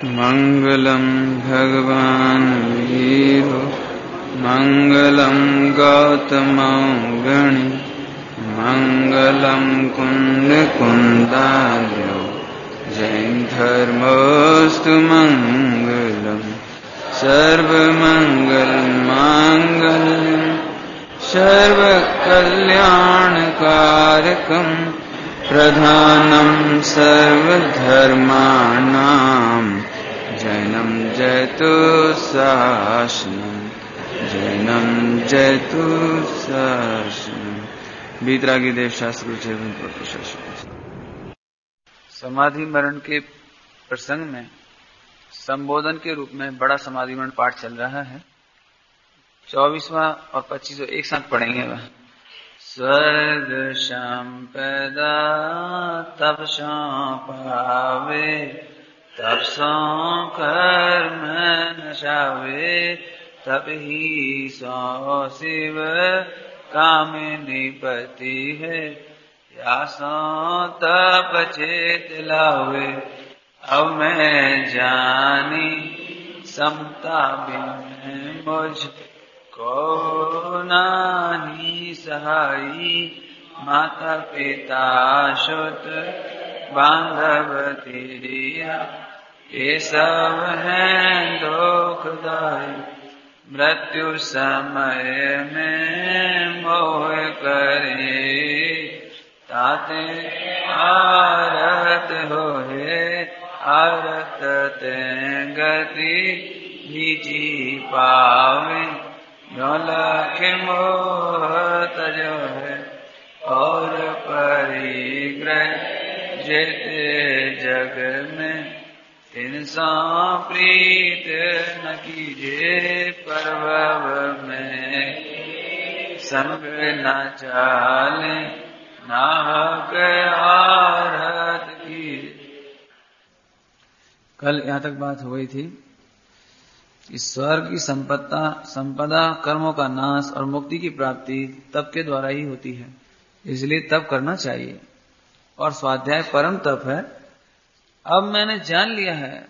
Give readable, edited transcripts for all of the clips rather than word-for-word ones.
मंगलम भगवान वीरो मंगलम गौतमौगणि मंगलम कुंद कुंदार्यो जैन धर्मोस्तु मंगलम सर्वमंगल मांगल्यम सर्वकल्याणकारकम प्रधानम सर्वधर्माणां जैनम जयतु शासनम जैनम जयतु शासनम। बीतरागी देव शास्त्र समाधि मरण के प्रसंग में संबोधन के रूप में बड़ा समाधि मरण पाठ चल रहा है। 24वां और 25वां एक साथ पढ़ेंगे। वह स्वर्ग संपदा तपसा पावे तपसा कर्म नशावे तप ही सो शिव कामिनी पति है यासो तप चेत लावे। अब मैं जानी समता बिन मुझ को नानी सहाई माता पिता सुत बांधव तेरिया ये सब है दुखदाई। मृत्यु समय में मोह करे ताते आरत होए आरत ते गति नीची पावे लख मोह तजो है और परिग्रह जेते जग में तिनसा प्रीत न कीजे परभव में संग न चाले नाहक आरत की। कल यहाँ तक बात हो गई थी। ईश्वर की संपदा कर्मों का नाश और मुक्ति की प्राप्ति तप के द्वारा ही होती है, इसलिए तप करना चाहिए और स्वाध्याय परम तप है। अब मैंने जान लिया है,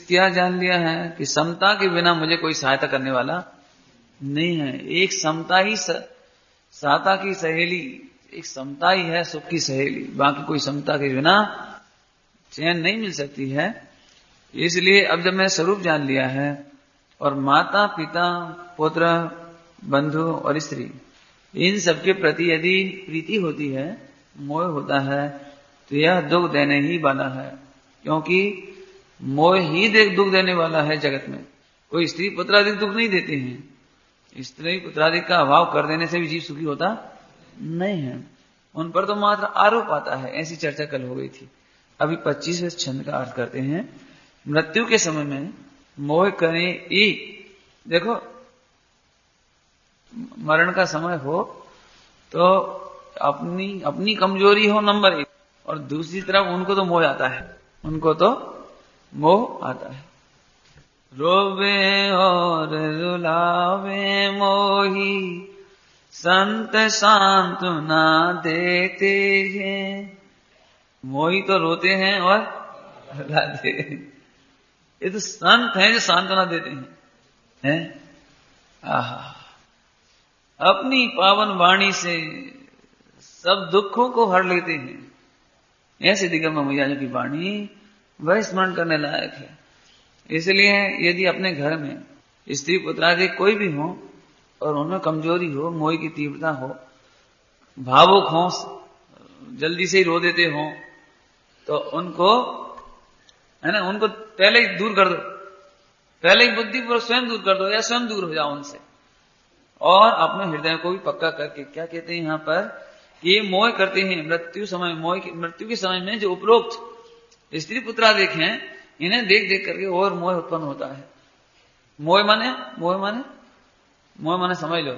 क्या जान लिया है कि समता के बिना मुझे कोई सहायता करने वाला नहीं है। एक समता ही सहायता की सहेली, एक समता ही है सुख की सहेली, बाकी कोई समता के बिना चैन नहीं मिल सकती है। इसलिए अब जब मैं स्वरूप जान लिया है और माता पिता पुत्र बंधु और स्त्री इन सबके प्रति यदि प्रीति होती है, मोह होता है, तो यह दुख देने ही वाला है, क्योंकि मोह ही दुख देने वाला है। जगत में कोई स्त्री पुत्रादिक दुख नहीं देते हैं। स्त्री पुत्रादिक का अभाव कर देने से भी जीव सुखी होता नहीं है, उन पर तो मात्र आरोप आता है। ऐसी चर्चा कल हो गई थी। अभी 25वें छंद का अर्थ करते हैं। मृत्यु के समय में मोह करें ई, देखो मरण का समय हो तो अपनी कमजोरी हो नंबर 1, और दूसरी तरफ उनको तो मोह आता है, उनको तो मोह आता है। रोवे और रुलावे मोही संत सांत्वना देते हैं। मोही तो रोते हैं और रुलाते हैं, ये तो संत हैं जो सांत्वना देते हैं। आहा, अपनी पावन वाणी से सब दुखों को हर लेते हैं। ऐसे दिगंबर मैया की वाणी वह स्मरण करने लायक है। इसलिए यदि अपने घर में स्त्री पुत्रादि कोई भी हो और उनमें कमजोरी हो, मोह की तीव्रता हो, भावुक हो, जल्दी से ही रो देते हो, तो उनको है ना, उनको पहले ही दूर कर दो, पहले ही बुद्धिपूर्वक स्वयं दूर कर दो या स्वयं दूर हो जाओ उनसे, और अपने हृदय को भी पक्का करके, क्या कहते हैं यहाँ पर, ये मोह करते हैं मृत्यु के समय में जो उपरोक्त स्त्री पुत्रा देखें, इन्हें देख देख करके और मोह उत्पन्न होता है। मोह माने समझ लो,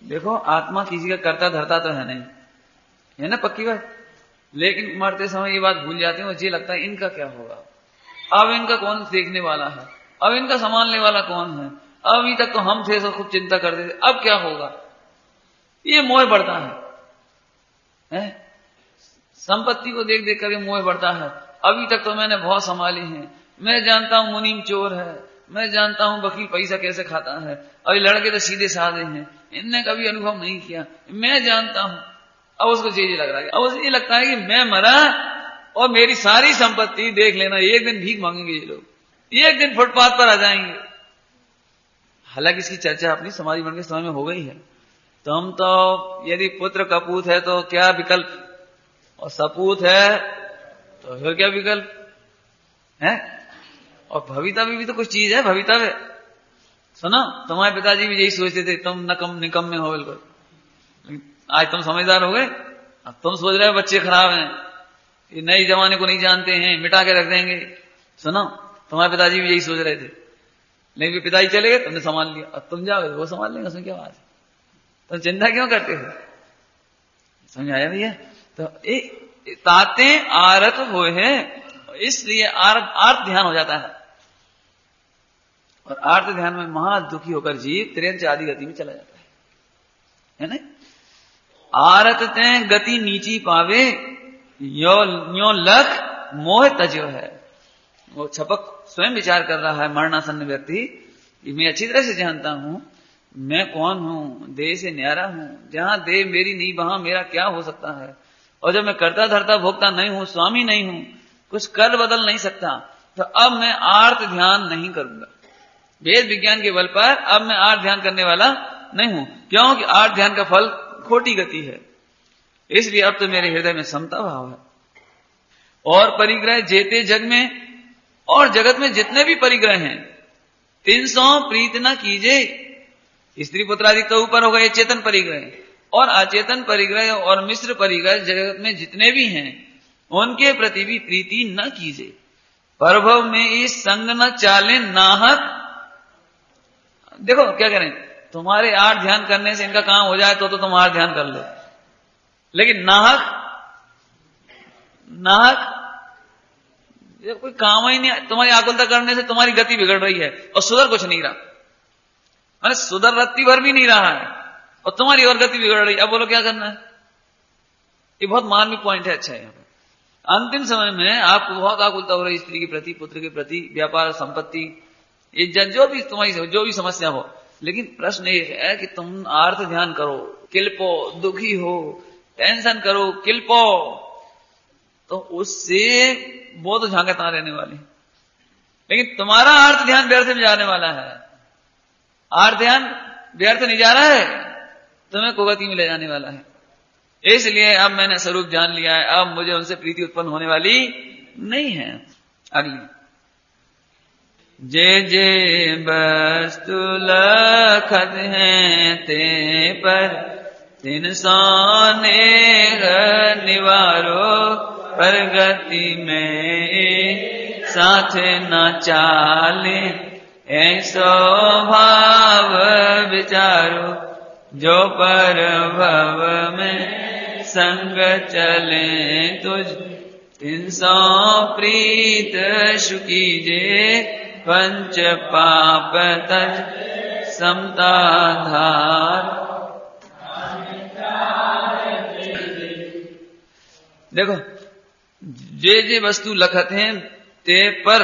देखो आत्मा किसी का कर्ता धरता तो है नहीं, है ना पक्की बात, लेकिन मरते समय ये बात भूल जाते हैं, मुझे लगता है इनका क्या होगा, अब इनका कौन देखने वाला है, अब इनका संभालने वाला कौन है, अभी तक तो हम थे तो खूब चिंता करते थे, अब क्या होगा, ये मोह बढ़ता है? संपत्ति को देख देख करके मोह बढ़ता है, अभी तक तो मैंने बहुत संभाली हैं, मैं जानता हूं मुनीम चोर है, मैं जानता हूं वकील पैसा कैसे खाता है, अभी लड़के तो सीधे साधे हैं, इनने कभी अनुभव नहीं किया, मैं जानता हूं। अब उसको चीज लग रहा है, अब उसे ये लगता है कि मैं मरा और मेरी सारी संपत्ति देख लेना, एक दिन भीख मांगेंगे ये लोग, एक दिन फुटपाथ पर आ जाएंगे। हालांकि इसकी चर्चा अपनी समाधि बन के समय में हो गई है। तो हम तो यदि पुत्र कपूत है तो क्या विकल्प, और सपूत है तो फिर क्या विकल्प है। और भवितव्य भी तो कुछ चीज है, भवितव्य। सुनो, तुम्हारे पिताजी भी यही सोचते थे, तुम निकम में हो बिल्कुल। आज तुम समझदार हो गए, अब तुम सोच रहे हो बच्चे खराब हैं, ये नए जमाने को नहीं जानते हैं, मिटा के रख देंगे। सुनो, तुम्हारे पिताजी भी यही सोच रहे थे, लेकिन पिताजी चले गए, तुमने संभाल लिया, अब तुम जाओगे वो संभाल लेंगे, उसमें क्या बात है, तुम चिंता क्यों करते हो। समझ आया भैया। तो ताते आरत हुए हैं, इसलिए आर्त ध्यान हो जाता है, और आर्त ध्यान में महा दुखी होकर जीव त्रियंच आदि गति में चला जाता है ना। आरत ते गति नीची पावे, यो लख मोह तजो है। वो छपक स्वयं विचार कर रहा है, मरणासन्न व्यक्ति, मैं अच्छी तरह से जानता हूं मैं कौन हूं, देह से न्यारा हूं, जहां देह मेरी नहीं वहां मेरा क्या हो सकता है, और जब मैं करता धरता भोगता नहीं हूं, स्वामी नहीं हूं, कुछ कर बदल नहीं सकता, तो अब मैं आर्त ध्यान नहीं करूंगा। वेद विज्ञान के बल पर अब मैं आर्त ध्यान करने वाला नहीं हूं, क्योंकि आर्त ध्यान का फल खोटी गति है। इसलिए अब तो मेरे हृदय में समता भाव है, और परिग्रह जेते जग में और जगत में जितने भी परिग्रह हैं 300 प्रीत न कीजे। स्त्री पुत्रादि तो ऊपर हो गए चेतन परिग्रह, और अचेतन परिग्रह और मिश्र परिग्रह जगत में जितने भी हैं उनके प्रति भी प्रीति न कीजिए। परभव में इस संग न चाले नाहक। देखो क्या करें, तुम्हारे आर्त ध्यान करने से इनका काम हो जाए तो तुम आर्त ध्यान कर लो, लेकिन नाहक कोई काम ही नहीं। तुम्हारी आकुलता करने से तुम्हारी गति बिगड़ रही है और सुधर कुछ नहीं रहा, मैंने सुधर रत्ती भर भी नहीं रहा है और तुम्हारी और गति बिगड़ रही है। अब बोलो क्या करना है। ये बहुत मार्मिक पॉइंट है। अच्छा, यहाँ पे अंतिम समय में आपको बहुत आकुलता हो रही स्त्री के प्रति, पुत्र के प्रति, व्यापार, संपत्ति, इज्जत, जो भी तुम्हारी जो भी समस्या हो, लेकिन प्रश्न ये है कि तुम आर्त ध्यान करो, किल्पो, दुखी हो, टेंशन करो, किल्पो, तो उससे वो तो झांके ता रहने वाले, लेकिन तुम्हारा आर्त ध्यान व्यर्थ में जाने वाला है। आर्त ध्यान व्यर्थ नहीं जा रहा है, तुम्हें कुगति में ले जाने वाला है। इसलिए अब मैंने स्वरूप जान लिया है, अब मुझे उनसे प्रीति उत्पन्न होने वाली नहीं है। अगली, जे जे वस्तु लखत हैं ते पर तिन सोने निवारो, प्रगति में साथ न चाले ऐसो भाव विचारो, जो पर भव में संग चले तुझ 300 प्रीत सुकीजे, पंच पाप तज समता धार। देखो, जे जे वस्तु लखत हैं ते पर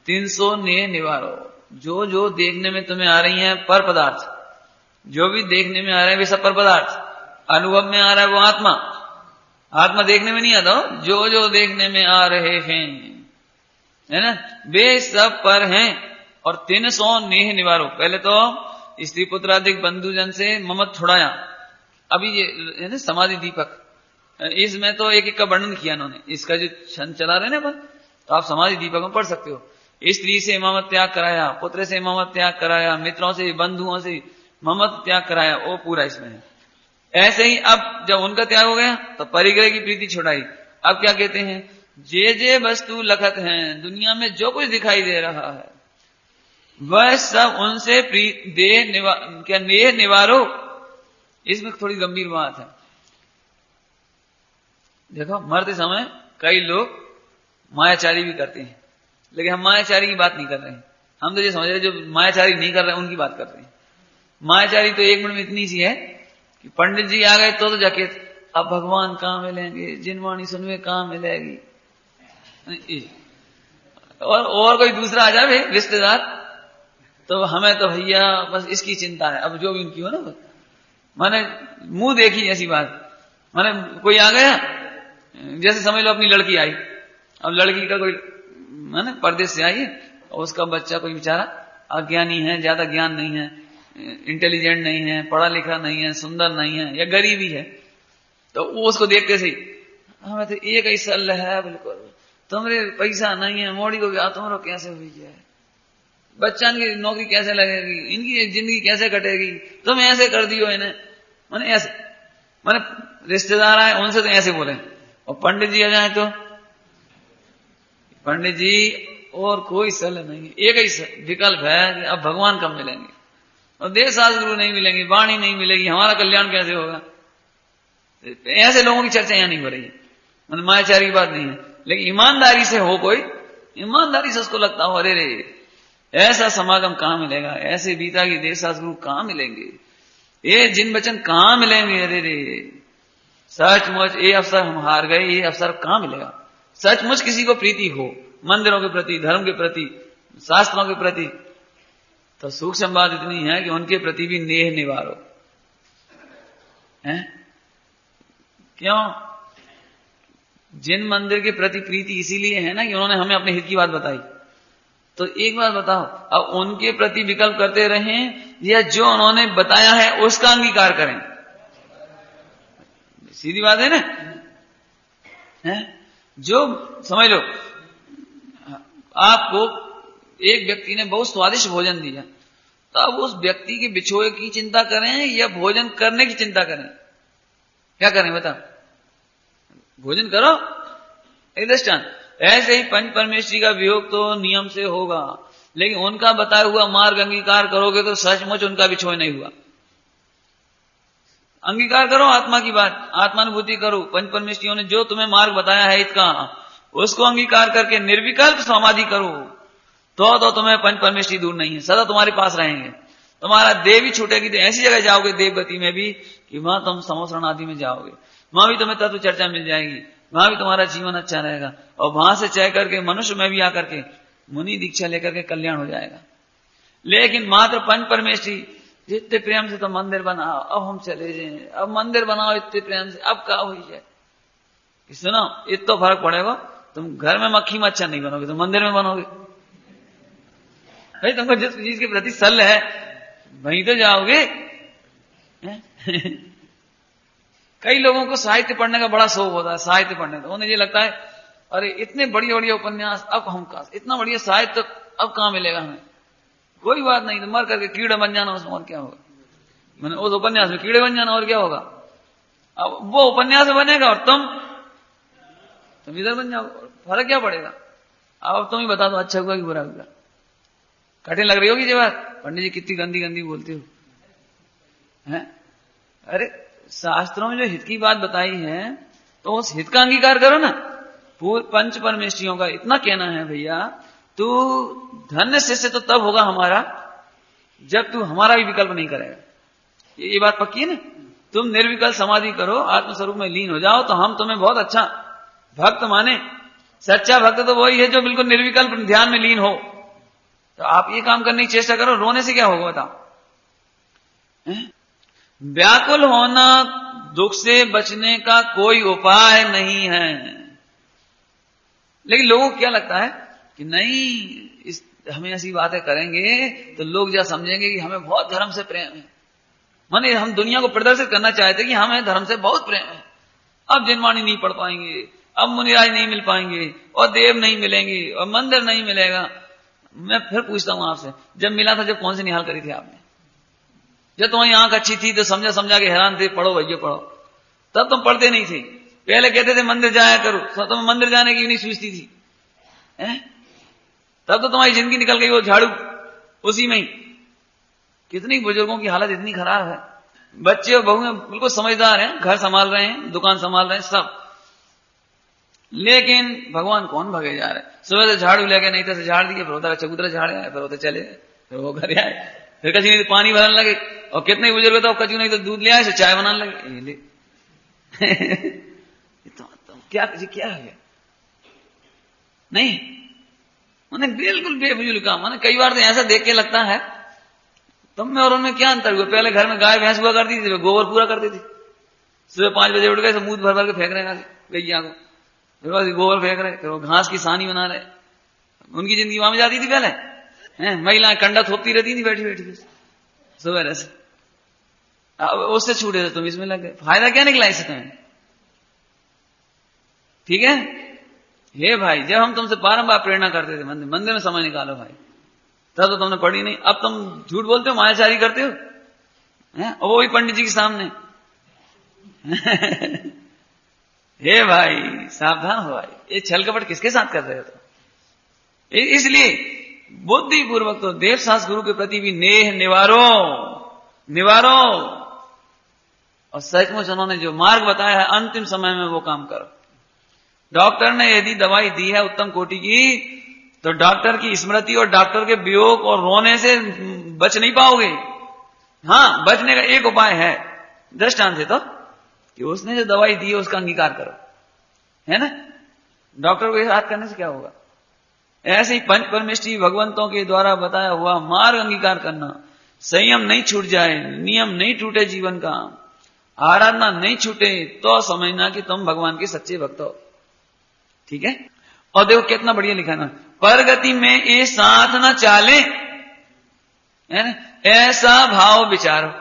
300 ने निवारो। जो जो देखने में तुम्हें आ रही हैं पर पदार्थ, जो भी देखने में आ रहे हैं वे सब पर पदार्थ, अनुभव में आ रहा है वो आत्मा, आत्मा देखने में नहीं आता, जो जो देखने में आ रहे हैं, है ना, वे सब पर हैं। और 300 नेह निवारो, पहले तो स्त्री पुत्रादिक बंधुजन से ममत छुड़ाया। अभी ये है ना समाधि दीपक, इसमें तो एक एक का वर्णन किया इन्होंने, इसका जो छंद चला रहे ना अपन, तो आप समाधि दीपक में पढ़ सकते हो। स्त्री से ममत त्याग कराया, पुत्र से ममत त्याग कराया, मित्रों से, बंधुओं से ममत त्याग कराया, वो पूरा इसमें है। ऐसे ही अब जब उनका त्याग हो गया तो परिग्रह की प्रीति छुड़ाई। अब क्या कहते हैं, जे जे वस्तु लखत हैं, दुनिया में जो कुछ दिखाई दे रहा है वह सब उनसे क्या नेह निवारो। इसमें थोड़ी गंभीर बात है। देखो, मरते समय कई लोग मायाचारी भी करते हैं, लेकिन हम मायाचारी की बात नहीं कर रहे हैं। हम तो ये समझ रहे जो मायाचारी नहीं कर रहे उनकी बात कर रहे हैं। मायाचारी तो 1 मिनट में इतनी सी है कि पंडित जी आ गए तो जाके अब भगवान कहां मिलेंगे, जिनवाणी सुनवे कहां मिलेगी, और कोई दूसरा आ जाए रिश्तेदार, तो हमें तो भैया बस इसकी चिंता है, अब जो भी उनकी हो ना, माने मुंह देखी ऐसी बात। माने कोई आ गया, जैसे समझ लो अपनी लड़की आई, अब लड़की का कोई माने परदेश से आई है, और उसका बच्चा कोई बेचारा अज्ञानी है, ज्यादा ज्ञान नहीं है, इंटेलिजेंट नहीं है, पढ़ा लिखा नहीं है, सुंदर नहीं है, या गरीबी है, तो वो उसको देखते सही हमें तो एक ही सलाह है, बिल्कुल तुम्हारे पैसा नहीं है, मोड़ी को ब्याह तुम्हारा कैसे हुई है, बच्चा की नौकरी कैसे लगेगी, इनकी जिंदगी कैसे कटेगी, तुम ऐसे कर दियो इन्हें। माने ऐसे, माने रिश्तेदार आए उनसे तो ऐसे बोले, और पंडित जी आ जाए तो पंडित जी और कोई सलाह नहीं, एक ही विकल्प है कि अब भगवान कब मिलेंगे, और देव शास्त्र गुरु नहीं मिलेंगे, वाणी नहीं मिलेगी, हमारा कल्याण कैसे होगा। ऐसे लोगों की चर्चा यहां नहीं हो रही है, मतलब मायाचारी की बात नहीं है, लेकिन ईमानदारी से हो, कोई ईमानदारी से उसको लगता हो अरे रे ऐसा समागम कहां मिलेगा, ऐसे बीता की देव शास्त्र गुरु कहां मिलेंगे, ये जिन वचन कहां मिलेंगे, अरे रे सचमुच ये अवसर हम हार गए, ये अवसर कहां मिलेगा। सचमुच किसी को प्रीति हो मंदिरों के प्रति, धर्म के प्रति, शास्त्रों के प्रति, तो सूक्ष्म बात इतनी है कि उनके प्रति भी नेह निवारो है। क्यों? जिन मंदिर के प्रति प्रीति इसीलिए है ना कि उन्होंने हमें अपने हित की बात बताई। तो एक बात बताओ, अब उनके प्रति विकल्प करते रहें या जो उन्होंने बताया है उसका अंगीकार करें? सीधी बात है ना, है? जो समझ लो आपको एक व्यक्ति ने बहुत स्वादिष्ट भोजन दिया, तो अब उस व्यक्ति के बिछोए की चिंता करें या भोजन करने की चिंता करें? क्या करें बताओ? भोजन करो एक दृष्टांत। ऐसे ही पंच परमेश्वरी का वियोग तो नियम से होगा, लेकिन उनका बताया हुआ मार्ग अंगीकार करोगे तो सचमुच उनका बिछोए नहीं हुआ। अंगीकार करो आत्मा की बात, आत्मानुभूति करो, पंच परमेश्वरियों ने जो तुम्हें मार्ग बताया है इसका, उसको अंगीकार करके निर्विकल्प समाधि करो, तो तुम्हें पंच परमेश्वरी दूर नहीं है, सदा तुम्हारे पास रहेंगे। तुम्हारा देह भी छूटेगी तो ऐसी जगह जाओगे देवगति में भी कि वहां तुम समोसरण आदि में जाओगे, वहां भी तुम्हें तत्व चर्चा मिल जाएगी, वहां भी तुम्हारा जीवन अच्छा रहेगा, और वहां से चय करके मनुष्य में भी आकर के मुनि दीक्षा लेकर के कल्याण हो जाएगा। लेकिन मात्र पंच परमेश्वरी इतने प्रेम से तो मंदिर बनाओ, अब हम चले जाए, अब मंदिर बनाओ इतने प्रेम से, अब क्या हुई है? सुनो इतना फर्क पड़ेगा, तुम घर में मक्खी मच्छर नहीं बनोगे तो मंदिर में बनोगे। भाई तुमको जिस चीज के प्रति सल है वहीं तो जाओगे। कई लोगों को साहित्य पढ़ने का बड़ा शौक होता है, साहित्य पढ़ने का उन्हें ये लगता है अरे इतने बढ़िया बढ़िया उपन्यास, अब हम कहा इतना बढ़िया साहित्य अब कहां मिलेगा हमें। कोई बात नहीं, तो मर करके कीड़े बन जाना, उसमें और क्या होगा। मैंने उस उपन्यास में कीड़े बन जाना और क्या होगा। अब वो उपन्यास में बनेगा और तुम इधर बन जाओ, फर्क क्या पड़ेगा। अब तुम ही बता दो अच्छा हुआ कि बुरा हुआ। कठिन लग रही होगी ये बात, पंडित जी कितनी गंदी गंदी बोलते हो हैं। अरे शास्त्रों में जो हित की बात बताई है तो उस हित का अंगीकार करो ना। पंच परमेश्वरियों का इतना कहना है भैया, तू धन्य शिष्य तो तब होगा हमारा जब तू हमारा भी विकल्प नहीं करेगा। ये बात पक्की है ना। तुम निर्विकल्प समाधि करो, आत्मस्वरूप में लीन हो जाओ, तो हम तुम्हें बहुत अच्छा भक्त माने। सच्चा भक्त तो वही है जो बिल्कुल निर्विकल्प ध्यान में लीन हो। तो आप ये काम करने की चेष्टा करो, रोने से क्या होगा बताओ। व्याकुल होना दुख से बचने का कोई उपाय नहीं है। लेकिन लोगों को क्या लगता है कि नहीं, हमें ऐसी बातें करेंगे तो लोग क्या समझेंगे कि हमें बहुत धर्म से प्रेम है। माने हम दुनिया को प्रदर्शित करना चाहते कि हमें धर्म से बहुत प्रेम है। अब जिनवाणी नहीं पढ़ पाएंगे, अब मुनिराज नहीं मिल पाएंगे, और देव नहीं मिलेंगे, और मंदिर नहीं मिलेगा। मैं फिर पूछता हूं आपसे, जब मिला था जब कौन सी निहाल करी थी आपने? जब तुम्हारी आंख अच्छी थी तो समझा समझा के हैरान थे, पढ़ो भैया पढ़ो, तब तुम पढ़ते नहीं थे। पहले कहते थे मंदिर जाया करो, तुम्हें मंदिर जाने की नहीं सूझती थी। तब तो तुम्हारी जिंदगी निकल गई वो झाड़ू उसी में ही। कितनी बुजुर्गों की हालत इतनी खराब है। बच्चे और बहुएं बिल्कुल समझदार हैं, घर संभाल रहे हैं, दुकान संभाल रहे हैं सब, लेकिन भगवान कौन भागे जा रहे हैं। सुबह से झाड़ू लेके नहीं तो झाड़ दिए, फिर होता चबूतरा झाड़े आए, फिर होते चले, फिर वो घर आए, फिर कभी नहीं तो पानी भरने लगे, और कितने बुजुर्ग तो कचू नहीं तो दूध ले आए, चाय बनाने लगे। तो क्या है नहीं, उन्हें बिल्कुल बेफिजूल काम। मैंने कई बार तो ऐसा देख के लगता है तुम में और उनमें क्या अंतर हुआ। पहले घर में गाय भैंस हुआ करती थी, गोबर पूरा करती थी। सुबह 5 बजे उठ गए, सब मुंह भर भर के फेंक रहे गैया को, फिर बाद गोबर फेंक रहे, फिर वो घास की सानी बना रहे। उनकी जिंदगी वहां में जाती थी पहले, महिलाएं कंडा थोपती रहती थी बैठी बैठी सुबह से। अब उससे छूटे थे तुम, इसमें लग गए। फायदा क्या निकला इससे तुम्हें? ठीक है हे भाई, जब हम तुमसे बारंबार प्रेरणा करते थे मंदिर में समय निकालो भाई, तब तो तुमने पढ़ी नहीं। अब तुम झूठ बोलते हो, मायाचारी करते हो, और वो भी पंडित जी के सामने। हे भाई सावधान हो भाई, ये छल कपट किसके साथ कर रहे हो? तो इसलिए बुद्धि पूर्वक तो देव शास्त्र गुरु के प्रति भी नेह निवारो, और सचमुच उन्होंने जो मार्ग बताया है अंतिम समय में वो काम करो। डॉक्टर ने यदि दवाई दी है उत्तम कोटि की, तो डॉक्टर की स्मृति और डॉक्टर के वियोग और रोने से बच नहीं पाओगे। हाँ, बचने का एक उपाय है, दृष्टांत है तो, कि उसने जो दवाई दी है उसका अंगीकार करो, है ना। डॉक्टर को याद करने से क्या होगा? ऐसे ही पंच परमेष्ठी भगवंतों के द्वारा बताया हुआ मार्ग अंगीकार करना, संयम नहीं छूट जाए, नियम नहीं टूटे जीवन का, आराधना नहीं छूटे, तो समझना कि तुम भगवान के सच्चे भक्त हो। ठीक है। और देखो कितना बढ़िया लिखा ना, परगति में ये साथ न चाले, है ना, ऐसा भाव विचारो।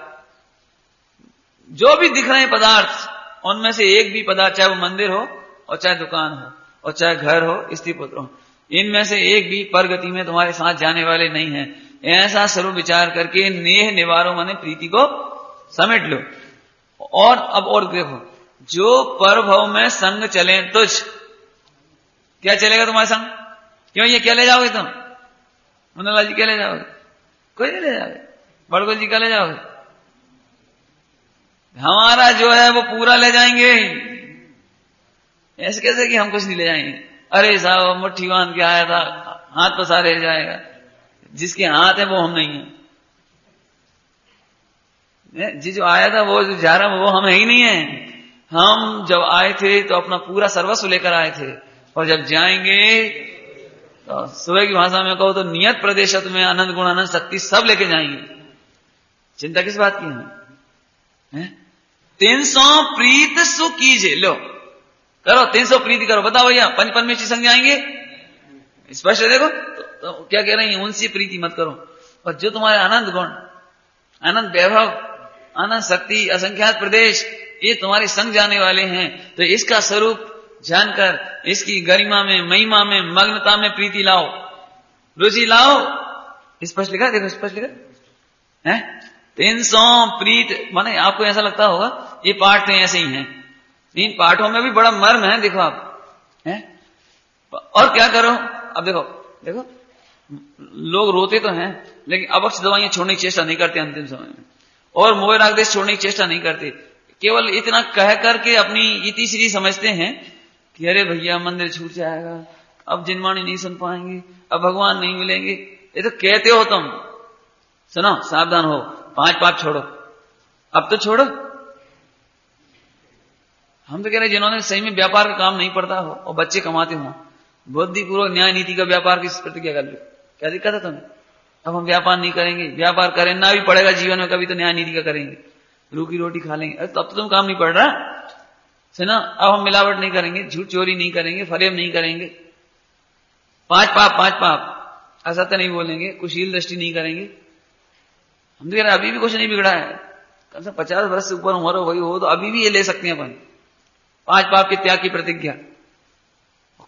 जो भी दिख रहे हैं पदार्थ, उनमें से एक भी पदार्थ, चाहे वो मंदिर हो और चाहे दुकान हो और चाहे घर हो, स्त्री पुत्र हो, इनमें से एक भी परगति में तुम्हारे साथ जाने वाले नहीं है। ऐसा सर्व विचार करके नेह निवारो, माने प्रीति को समेट लो। और अब और देखो, जो परभव में संग चले तुझ, क्या चलेगा तुम्हारे संग? क्यों, ये क्या ले जाओगे तुम? मुन्नालाल जी क्या ले जाओगे? कोई नहीं ले जाओगे। बड़गोल जी क्या ले जाओगे? हमारा जो है वो पूरा ले जाएंगे। ऐसे कैसे कि हम कुछ नहीं ले जाएंगे? अरे साहब मुट्ठी बांध के आया था, हाथ तो सारे ले जाएगा। जिसके हाथ है वो हम नहीं है। जी जो आया था वो जो जा रहा वो हम है ही नहीं है। हम जब आए थे तो अपना पूरा सर्वस्व लेकर आए थे, और जब जाएंगे तो सुबह की भाषा में कहो तो नियत प्रदेशत में आनंद गुण आनंद शक्ति सब लेके जाएंगे। चिंता किस बात की है? 300 प्रीत सुख कीजिए, लो करो 300 प्रीति करो। बताओ भैया, पंच परमेष्ठी संग जाएंगे? स्पष्ट है देखो। तो क्या कह रही है? उनसे प्रीति मत करो। और जो तुम्हारे आनंद गुण, आनंद वैभव, आनंद शक्ति, असंख्यात प्रदेश, ये तुम्हारे संग जाने वाले हैं, तो इसका स्वरूप जानकर इसकी गरिमा में, महिमा में, मग्नता में प्रीति लाओ, रुचि लाओ। स्पष्ट लिखा, देखो स्पष्ट लिखा है। 300 प्रीत, माने आपको ऐसा लगता होगा ये पाठ तो ऐसे ही हैं, इन पाठों में भी बड़ा मर्म है। देखो आप है। और क्या करो? अब देखो देखो, लोग रोते तो हैं लेकिन अवश्य दवाइयां छोड़ने की चेष्टा नहीं करते अंतिम समय में, और मोह राग देश छोड़ने की चेष्टा नहीं करते। केवल इतना कह करके अपनी इतिश्री समझते हैं कि अरे भैया मंदिर छूट जाएगा, अब जिनवाणी नहीं सुन पाएंगे, अब भगवान नहीं मिलेंगे। ये तो कहते हो तुम। सुनो, सावधान हो, 5 पाप छोड़ो, अब तो छोड़ो। हम तो कह रहे जिन्होंने सही में व्यापार का काम नहीं पड़ता हो और बच्चे कमाते हो, बुद्धिपूर्वक न्याय नीति का व्यापार की प्रतिज्ञा कर लो। क्या दिक्कत है तुम्हें? अब हम व्यापार नहीं करेंगे, व्यापार करना भी पड़ेगा जीवन में, कभी तो न्याय नीति का करेंगे, रूखी रोटी खा लेंगे। तब तो तुम काम नहीं पड़ रहा सुना। अब हम मिलावट नहीं करेंगे, झूठ चोरी नहीं करेंगे, फरेब नहीं करेंगे, 5 पाप, असत्य नहीं बोलेंगे, कुशील दृष्टि नहीं करेंगे। हम तो कह रहे अभी भी कुछ नहीं बिगड़ा है, कम से 50 वर्ष से ऊपर उम्र हो गई हो तो अभी भी ये ले सकते हैं अपन 5 पाप के त्याग की प्रतिज्ञा।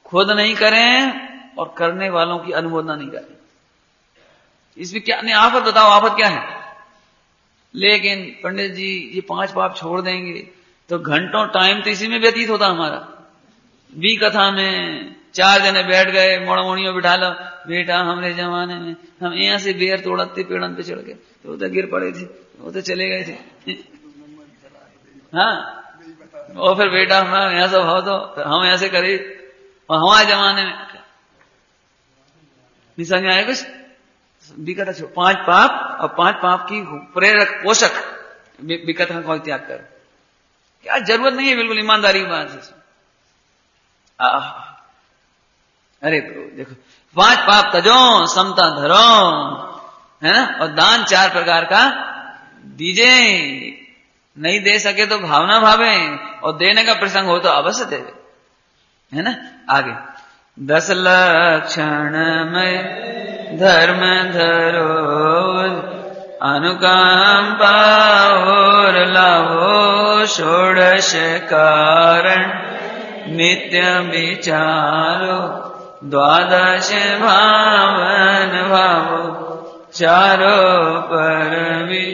खुद नहीं करें और करने वालों की अनुमोदना नहीं करें। इसमें क्या नहीं, आफत बताओ, आफत क्या है? लेकिन पंडित जी ये 5 पाप छोड़ देंगे तो घंटों टाइम तो इसी में व्यतीत होता हमारा। बी कथा में 4 जने बैठ गए, मोड़मोड़ियों बिठा लो, बेटा हमारे जमाने में हम यहाँ से बेर तोड़ते पेड़न पे चढ़ गए तो उधर गिर पड़े थे, वो तो चले गए थे। हाँ, और फिर बेटा हमारा यहाँ सब हो तो हम ऐसे करे, और हमारे जमाने में नहीं समझ आए कुछ। विकथा छोड़, 5 पाप और 5 पाप की प्रेरक पोषक विकथा का त्याग करो। क्या जरूरत नहीं है, बिल्कुल ईमानदारी की बात है। अरे प्रभु देखो, 5 पाप तजो समता धरो, है ना, और दान 4 प्रकार का दीजिए, नहीं दे सके तो भावना भावे, और देने का प्रसंग हो तो अवश्य दे, है ना। आगे 10 लक्षण में धर्म धरो, अनुकंपा और लाभो, षोडश कारण नित्य विचारो, 12 भावन भावो, चारों परवी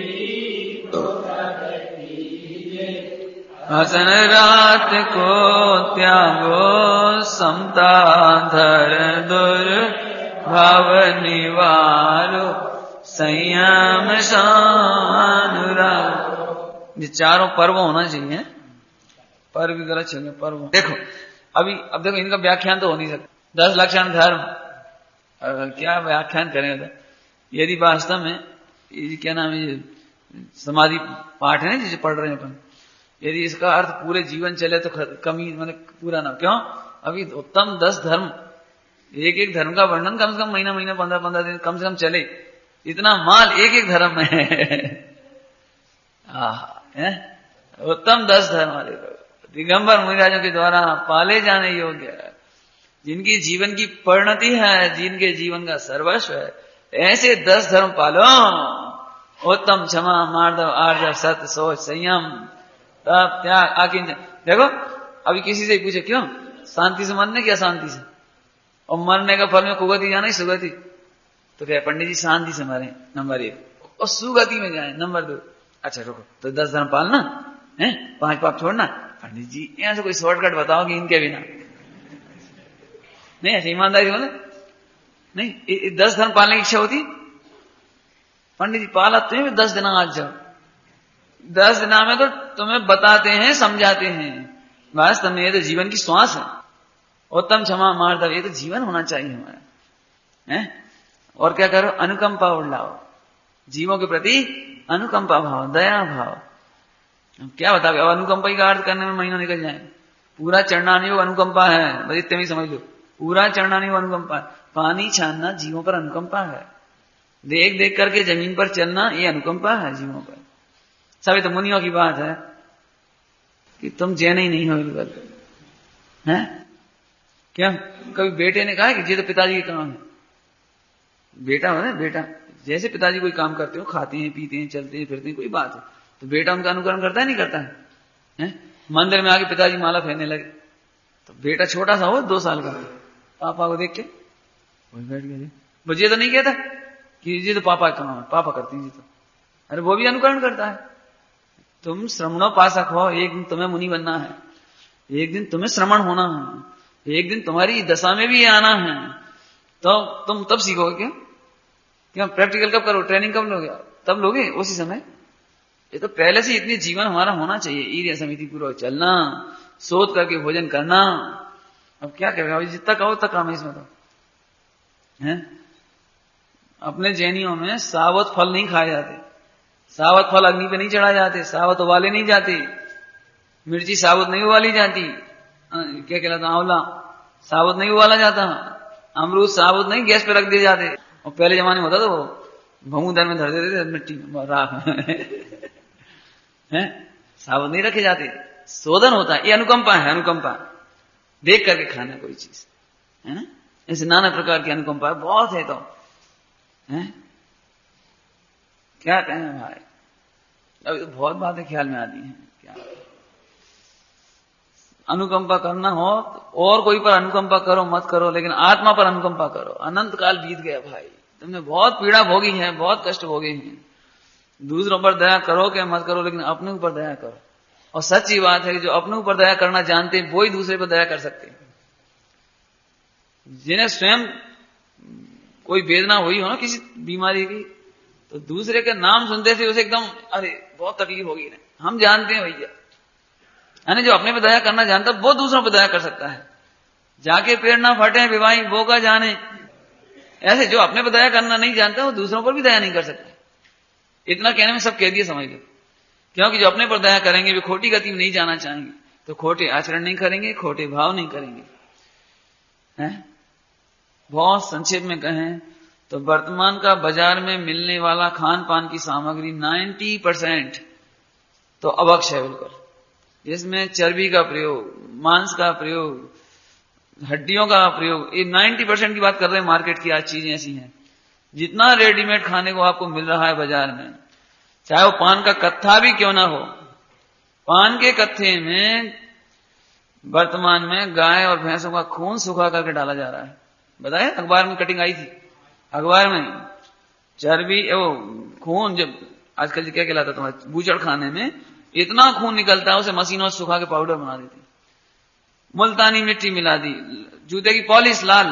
हसन रात को त्यागो, समता धर दुर भाव निवारो, संयम अनुराग। ये चारों पर्व होना चाहिए, पर्व भी गलत चाहिए, पर्व। देखो अब देखो इनका व्याख्यान तो हो नहीं सकता। 10 लक्षण धर्म, क्या व्याख्यान करेंगे? यदि वास्तव में क्या नाम है समाधि पाठ है ना जिसे पढ़ रहे हैं अपन, यदि इसका अर्थ पूरे जीवन चले तो कमी मैंने पूरा ना, क्यों? अभी उत्तम 10 धर्म, एक धर्म का वर्णन कम से कम महीना 15 दिन कम से कम चले, इतना माल एक धर्म में है। उत्तम 10 धर्म वाले दिगंबर मुनिराजों के द्वारा पाले जाने योग्य, जिनकी जीवन की परिणति है, जिनके जीवन का सर्वस्व है, ऐसे 10 धर्म पालो। उत्तम क्षमा, मार्दव, आर्जव, सत्य, सोच, संयम, तप, त्याग, आकिंचन। देखो अभी किसी से पूछे क्यों शांति से मरने की अशांति से, और मरने का फल में कुगति जाना ही सुगति, तो क्या पंडित जी शांति से मरे नंबर 1, और सुगति में जाए नंबर 2। अच्छा रुको, तो 10 धर्म पालना है, 5 पाप छोड़ना। पंडित जी यहाँ से कोई शॉर्टकट बताओ कि इनके बिना नहीं, ऐसे ईमानदारी बोले नहीं, 10 धर्म पालने की इच्छा होती? पंडित जी पाला तुम्हें 10 दिन आज जाओ, 10 दिन में तो तुम्हें बताते हैं, समझाते हैं, वास्तव में ये तो जीवन की श्वास है। उत्तम क्षमा मार्दव, ये तो जीवन होना चाहिए हमारा, है। और क्या करो? अनुकंपा उड़ाओ, जीवों के प्रति अनुकंपा भाव, दया भाव। क्या बताओ? अब अनुकंपा का अर्थ करने में महीना निकल जाए। पूरा चरणानुयोग अनुकंपा है, बस इतने में समझ लो, पूरा चरणानुयोग अनुकंपा है। पानी छानना जीवों पर अनुकंपा है, देख देख करके जमीन पर चलना ये अनुकंपा है जीवों पर। सभी तो मुनियों की बात है कि तुम जैन ही नहीं हो बिल्कुल, है क्या? कभी बेटे ने कहा कि ये तो पिताजी के काम है। बेटा हो ना, बेटा जैसे पिताजी कोई काम करते हो, खाते हैं, पीते हैं, चलते हैं, फिरते हैं, कोई बात है, तो बेटा उनका अनुकरण करता है नहीं करता है? मंदिर में आके पिताजी माला फेरने लगे, तो बेटा छोटा सा हो 2 साल का, पापा को देख के वही बैठ गया, मुझे तो नहीं कहता कि ये तो पापा का काम है, पापा करते हैं जी, तो अरे वो भी अनुकरण करता है। तुम श्रवणोपासक हो, एक दिन तुम्हें मुनि बनना है, एक दिन तुम्हें श्रवण होना है, एक दिन तुम्हारी दशा में भी आना है, तो तुम तब सीखोगे। क्या क्या प्रैक्टिकल कब करो? ट्रेनिंग कब लोगे? तब लोगे उसी समय। ये तो पहले से इतनी जीवन हमारा होना चाहिए, ईर्य समिति पूर्वक चलना, सोच करके भोजन करना। अब क्या करेगा? जितना कहो उतना काम है इसमें तो, है। अपने जैनियों में सावत फल नहीं खाए जाते, सावत फल अग्नि पे नहीं चढ़ाए जाते, सावत उबाले नहीं जाते, मिर्ची साबुत नहीं उबाली जाती, क्या कहलाता, आंवला साबुत नहीं उबाला जाता, अमरूद साबुत नहीं गैस पे रख दिए जाते। और पहले जमाने में होता था वो भमूदर में धर देते थे मिट्टी में, राख है, साबुत नहीं रखे जाते, शोधन होता है। ये अनुकंपा है, अनुकंपा देख करके खाना कोई चीज, है ना। ऐसे नाना प्रकार की अनुकंपा बहुत है, तो है क्या कहें भाई। अभी तो बहुत बातें ख्याल में आती हैं। क्या अनुकंपा करना हो तो और कोई पर अनुकंपा करो मत करो, लेकिन आत्मा पर अनुकंपा करो। अनंत काल बीत गया भाई, तुमने बहुत पीड़ा भोगी है, बहुत कष्ट भोगे हैं। दूसरों पर दया करो क्या मत करो, लेकिन अपने ऊपर दया करो। और सच्ची बात है कि जो अपने ऊपर दया करना जानते हैं वो ही दूसरे पर दया कर सकते हैं। जिन्हें स्वयं कोई वेदना हुई हो ना किसी बीमारी की, तो दूसरे के नाम सुनते थे उसे एकदम अरे बहुत तकलीफ होगी ना, हम जानते हैं भैया। यानी जो अपने पे दया करना जानता वो दूसरों पे दया कर सकता है। जाके पेड़ ना फटे विवाही वो का जाने, ऐसे जो अपने पे दया करना नहीं जानता वो दूसरों पर भी दया नहीं कर सकता। इतना कहने में सब कह दिए समझ लो। क्योंकि जो अपने पर दया करेंगे वे खोटी गति में नहीं जाना चाहेंगे, तो खोटे आचरण नहीं करेंगे, खोटे भाव नहीं करेंगे, हैं? बहुत संक्षेप में कहें तो वर्तमान का बाजार में मिलने वाला खान पान की सामग्री 90% तो अभक्ष है बिल्कुल। इसमें चर्बी का प्रयोग, मांस का प्रयोग, हड्डियों का प्रयोग, ये 90% की बात कर रहे हैं। मार्केट की आज चीजें ऐसी हैं, जितना रेडीमेड खाने को आपको मिल रहा है बाजार में, चाहे वो पान का कत्था भी क्यों ना हो, पान के कत्थे में वर्तमान में गाय और भैंसों का खून सुखा करके डाला जा रहा है। बताया, अखबार में कटिंग आई थी, अखबार में चर्बी, वो खून, जब आजकल क्या कहलाता तुम्हारे बूचड़ खाने में इतना खून निकलता है, उसे मशीनों से सुखा के पाउडर बना देती, मुल्तानी मिट्टी मिला दी, जूते की पॉलिश लाल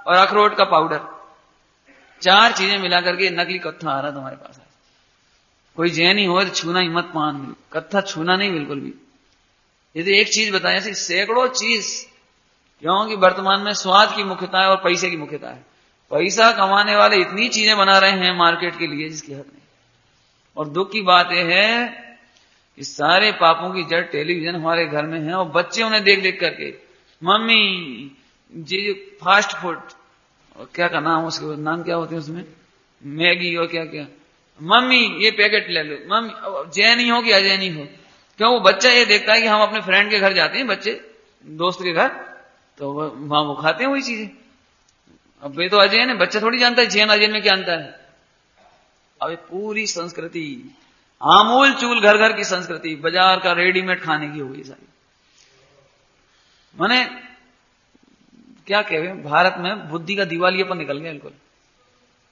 और अखरोट का पाउडर, 4 चीजें मिला करके नकली कत्था आ रहा तुम्हारे पास। कोई जैनी हो तो छूना ही मत पान, कत्था छूना नहीं बिल्कुल भी। ये तो एक चीज बताया, ऐसी सैकड़ों चीज, क्योंकि वर्तमान में स्वाद की मुख्यता है और पैसे की मुख्यता है। पैसा कमाने वाले इतनी चीजें बना रहे हैं मार्केट के लिए जिसकी हद नहीं। और दुख की बात यह है कि सारे पापों की जड़ टेलीविजन हमारे घर में है, और बच्चे उन्हें देख देख करके, मम्मी जी फास्ट फूड, और क्या का नाम, उसके नाम क्या होते हैं उसमें, मैगी और क्या क्या, मम्मी ये पैकेट ले लो, मम्मी जैनी हो कि अजैनी हो। क्यों? वो बच्चा ये देखता है कि हम अपने फ्रेंड के घर जाते हैं, बच्चे दोस्त के घर, तो वहां वो खाते हैं वही चीजें। अब ये तो अजैन है, बच्चा थोड़ी जानता है जैन अजैन में क्या अंतर है। अब ये पूरी संस्कृति, आमूल चूल घर घर की संस्कृति बाजार का रेडीमेड खाने की हो गई सारी। माने क्या कहे, भारत में बुद्धि का दिवालियापन निकल गया बिल्कुल।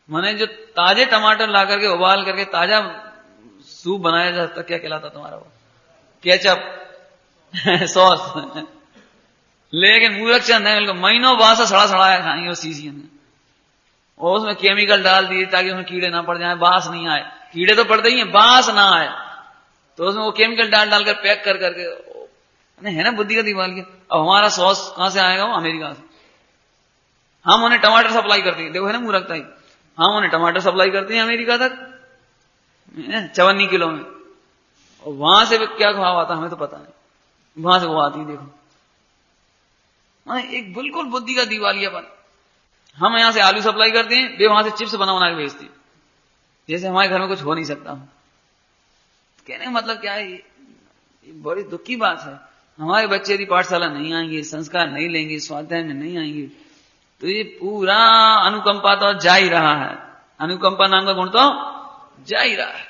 माने जो ताजे टमाटर ला करके उबाल करके ताजा सूप बनाया जाता, क्या कहलाता तुम्हारा वो, केचप सॉस लेकिन मूर्ख चंद है बिल्कुल, महीनों बाद से सड़ा सड़ाया खाएंगे उस चीज में, और उसमें केमिकल डाल दिए ताकि उसमें कीड़े ना पड़ जाए, बास नहीं आए। कीड़े तो पड़ते ही हैं, बास ना आए, तो उसमें वो केमिकल डालकर पैक कर करके, है ना बुद्धि का दिवालिया। अब हमारा सॉस कहां से आएगा? वो अमेरिका से। हम उन्हें टमाटर सप्लाई करते हैं, देखो है ना मूर्खता ही, हम उन्हें टमाटर सप्लाई करते हैं अमेरिका तक 54 किलो में, और वहां से भी क्या भाव आता हमें तो पता नहीं, वहां से वो आती देखो। एक बिल्कुल बुद्धि का दिवालियापन। हम यहां से आलू सप्लाई करते हैं, वे वहां से चिप्स बना बना के भेजती, जैसे हमारे घर में कुछ हो नहीं सकता। कहने का मतलब क्या है, ये बड़ी दुख की बात है। हमारे बच्चे यदि पाठशाला नहीं आएंगे, संस्कार नहीं लेंगे, स्वाध्याय में नहीं आएंगे, तो ये पूरा अनुकंपा तो जा ही रहा है, अनुकंपा नाम का गुण तो जा ही रहा है।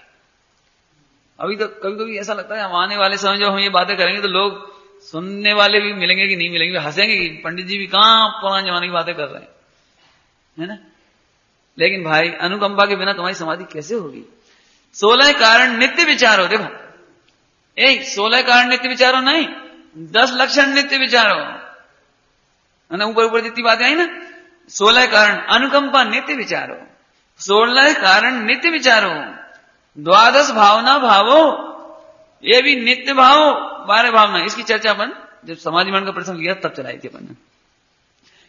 अभी तो कभी कभी ऐसा लगता है हम आने वाले समय जब हम ये बातें करेंगे तो लोग सुनने वाले भी मिलेंगे कि नहीं मिलेंगे, हंसेंगे कि पंडित जी भी कहां पुराने जमाने की बातें कर रहे हैं, है ना। लेकिन भाई अनुकंपा के बिना तुम्हारी समाधि कैसे होगी? 16 कारण नित्य विचारो, देखो 16 कारण नित्य विचारो नहीं, 10 लक्षण नित्य विचारो, है ना। ऊपर ऊपर जितनी बातें आई ना, 16 कारण अनुकंपा नित्य विचारो, 16 कारण नित्य विचारो, 12 भावना भावो, ये भी नित्य भाव, 12 भावना। इसकी चर्चा अपन जब समाधि मंडल का प्रसंग लिया तब चलाई थी अपन ने,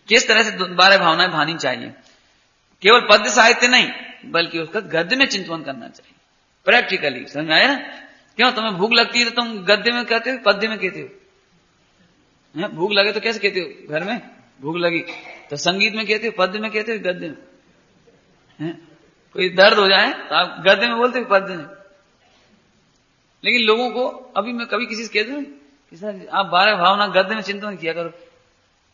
किस तरह से 12 भावनाएं भानी चाहिए। केवल पद्य साहित्य नहीं, बल्कि उसका गद्य में चिंतन करना चाहिए, प्रैक्टिकली। समझ में आया ना? क्यों तुम्हें भूख लगती है तो तुम गद्य में कहते हो, पद्य में कहते हो? भूख लगे तो कैसे कहते हो? घर में भूख लगी तो संगीत में कहते हो, पद्य में कहते हो, गद्य में? कोई दर्द हो जाए तो आप गद्य में बोलते हो, पद्य में। लेकिन लोगों को अभी मैं कभी किसी से कहता हूं कि सर आप 12 भावना गद्य में चिंतन किया करो,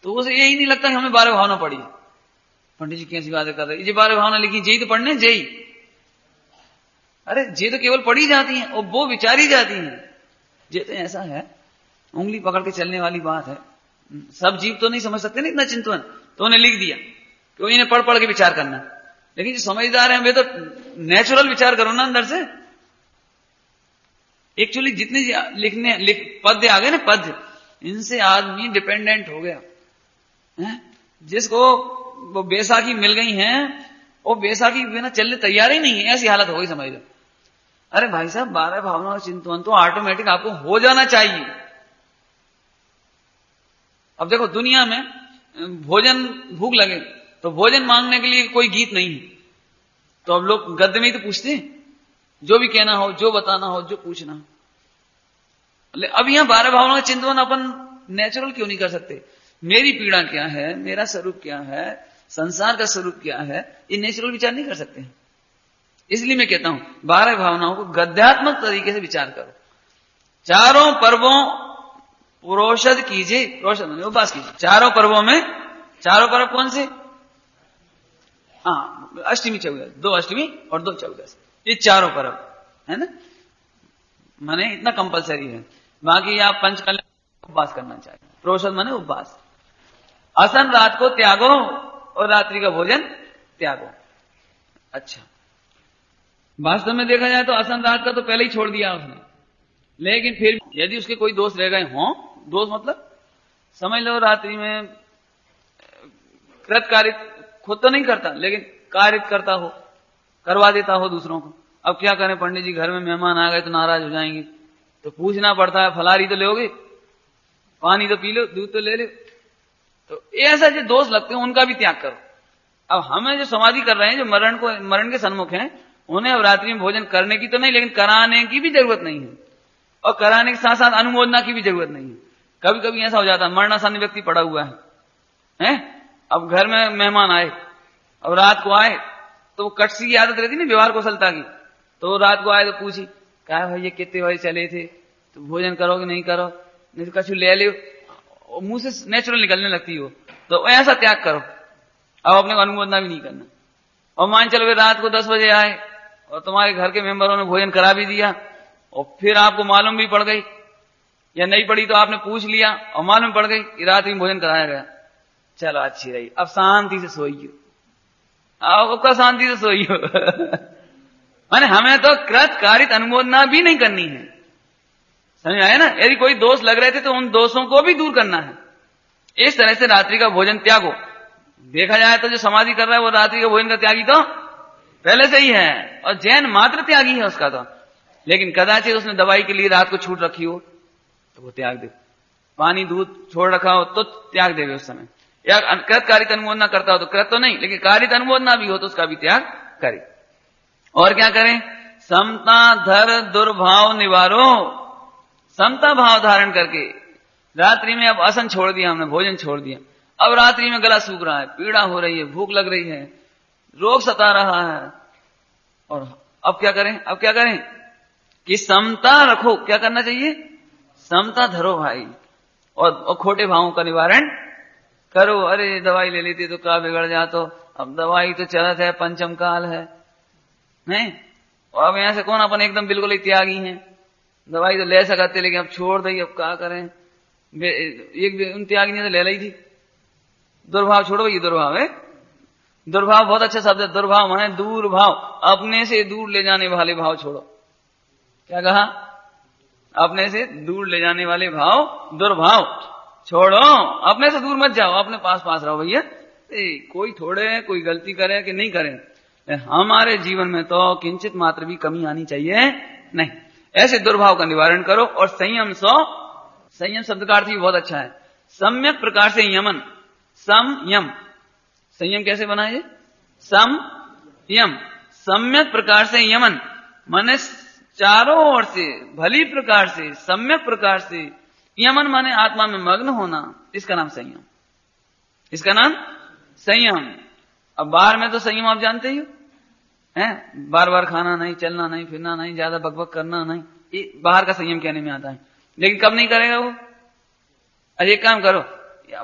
तो उसे यही नहीं लगता कि हमने 12 भावना पढ़ी। पंडित जी कैसी बातें कर रहे हैं, ये 12 भावना लिखी, जेई तो पढ़ने, जेई। अरे जे तो केवल पढ़ी जाती हैं और वो विचारी जाती हैं। जे तो ऐसा है, उंगली पकड़ के चलने वाली बात है। सब जीव तो नहीं समझ सकते ना इतना चिंतन, तो उन्हें लिख दिया क्योंकि इन्हें पढ़ पढ़ के विचार करना। लेकिन जो समझदार हैं वे तो नेचुरल विचार करो ना अंदर से। एक्चुअली जितने पद्य आ गए ना, पद्य, इनसे आदमी डिपेंडेंट हो गया है? जिसको वो बैसाखी मिल गई है, वो बैसाखी बिना चलने तैयार ही नहीं है, ऐसी हालत हो गई समझ लो। अरे भाई साहब 12 भावना और चिंतन तो ऑटोमेटिक आपको हो जाना चाहिए। अब देखो दुनिया में भोजन, भूख लगे तो भोजन मांगने के लिए कोई गीत नहीं है, तो अब लोग गद्य में ही तो पूछते हैं, जो भी कहना हो, जो बताना हो, जो पूछना हो। अब यहां 12 भावनाओं का चिंतन अपन नेचुरल क्यों नहीं कर सकते? मेरी पीड़ा क्या है, मेरा स्वरूप क्या है, संसार का स्वरूप क्या है, ये नेचुरल विचार नहीं कर सकते हैं। इसलिए मैं कहता हूं 12 भावनाओं को गद्यात्मक तरीके से विचार करो। चारों पर्वों पुरोषद कीजिए, पुरोषद माने उपवास कीजिए। चारों पर्वों में, चारों पर्व कौन से? हाँ, अष्टमी चौदस, 2 अष्टमी और 2 चौदस, ये चारों पर्व है ना, माने इतना कंपलसरी है। बाकी आप पंचकल्याण उपवास करना चाहिए। पुरोषद माने उपवास। असन रात को त्यागो और रात्रि का भोजन त्यागो। अच्छा, वास्तव में देखा जाए तो असन रात का तो पहले ही छोड़ दिया उसने, लेकिन फिर यदि उसके कोई दोस्त रह गए हों, दोस्त मतलब समझ लो रात्रि में कृत कार्य खुद तो नहीं करता, लेकिन कार्य करता हो, करवा देता हो दूसरों को। अब क्या करें, पंडित जी घर में मेहमान आ गए तो नाराज हो जाएंगे, तो पूछना पड़ता है फलारी तो लोगे, पानी तो पी लो, दूध तो ले लो। तो ऐसा जो दोस्त लगते हैं उनका भी त्याग करो। अब हमें जो समाधि कर रहे हैं, जो मरण के सन्मुख हैं, उन्हें अब रात्रि में भोजन करने की तो नहीं, लेकिन कराने की भी जरूरत नहीं है, और कराने के साथ साथ अनुमोदना की भी जरूरत नहीं है। कभी कभी ऐसा हो जाता है, मरणासन व्यक्ति पड़ा हुआ है, अब घर में मेहमान आए, अब रात को आए तो वो कटसी की आदत रहती ना व्यवहार कौशलता की, तो रात को आए तो पूछी, कहा भाई ये कितने बजे चले थे, तो भोजन करोगे नहीं करो, नहीं तो कछु ले लो, मुंह से नेचुरल निकलने लगती हो, तो ऐसा त्याग करो। अब अपने को अनुमोदना भी नहीं करना। और मान चलो रात को 10 बजे आए और तुम्हारे घर के मेंबरों ने भोजन करा भी दिया, और फिर आपको मालूम भी पड़ गई या नहीं पड़ी तो आपने पूछ लिया और मालूम पड़ गई कि रात में भोजन कराया गया, चलो अच्छी रही, अब शांति से सोइयो, आपका शांति से सोइयो। माने हमें तो कृत कारित अनुमोदना भी नहीं करनी है, समझ आया ना। यदि कोई दोष लग रहे थे तो उन दोषों को भी दूर करना है। इस तरह से रात्रि का भोजन त्यागो। देखा जाए तो जो समाधि कर रहा है वो रात्रि का भोजन का त्यागी तो पहले से ही है, और जैन मात्र त्यागी है उसका तो। लेकिन कदाचित उसने दवाई के लिए रात को छूट रखी हो तो वो त्याग दे, पानी दूध छोड़ रखा हो तो त्याग देवे उस समय, या कृत कारित अनुमोदना करता हो तो कृत तो नहीं, लेकिन कारित अनुमोदना भी हो तो उसका भी त्याग करे। और क्या करें, समता धर दुर्भाव निवारो। समता भाव धारण करके रात्रि में, अब असन छोड़ दिया हमने, भोजन छोड़ दिया, अब रात्रि में गला सूख रहा है, पीड़ा हो रही है, भूख लग रही है, रोग सता रहा है, और अब क्या करें, अब क्या करें कि समता रखो। क्या करना चाहिए, समता धरो भाई, और खोटे भावों का निवारण करो। अरे दवाई ले लेती तो क्या बिगड़ जा, तो अब दवाई तो चलत है, पंचम काल है, नहीं, और अब यहां से कौन अपन एकदम बिल्कुल ही त्यागी हैं, दवाई तो ले सकते लेकिन अब छोड़ दी, अब क्या करें। एक उन त्यागी ने तो ले ली थी, दुर्भाव छोड़ो, ये दुर्भाव है। दुर्भाव बहुत अच्छा शब्द है, दुर्भाव माने दूर भाव, अपने से दूर ले जाने वाले भाव छोड़ो। क्या कहा, अपने से दूर ले जाने वाले भाव, दुर्भाव छोड़ो, अपने से दूर मत जाओ, अपने पास पास रहो भैया। कोई थोड़े कोई गलती करे कि नहीं करे, हमारे जीवन में तो किंचित मात्र भी कमी आनी चाहिए नहीं। ऐसे दुर्भाव का निवारण करो। और संयम संयम शब्द का अर्थ भी बहुत अच्छा है, सम्यक प्रकार से यमन। संयम, संयम कैसे बनाए, संयम, सम्यक प्रकार से यमन, माने चारों ओर से भली प्रकार से, सम्यक प्रकार से। यमन माने आत्मा में मग्न होना, इसका नाम संयम, इसका नाम संयम। अब बाहर में तो संयम आप जानते ही हो, हैं, बार बार खाना नहीं, चलना नहीं, फिरना नहीं, ज्यादा बकबक करना नहीं, ये बाहर का संयम कहने में आता है। लेकिन कब नहीं करेगा वो, अरे एक काम करो,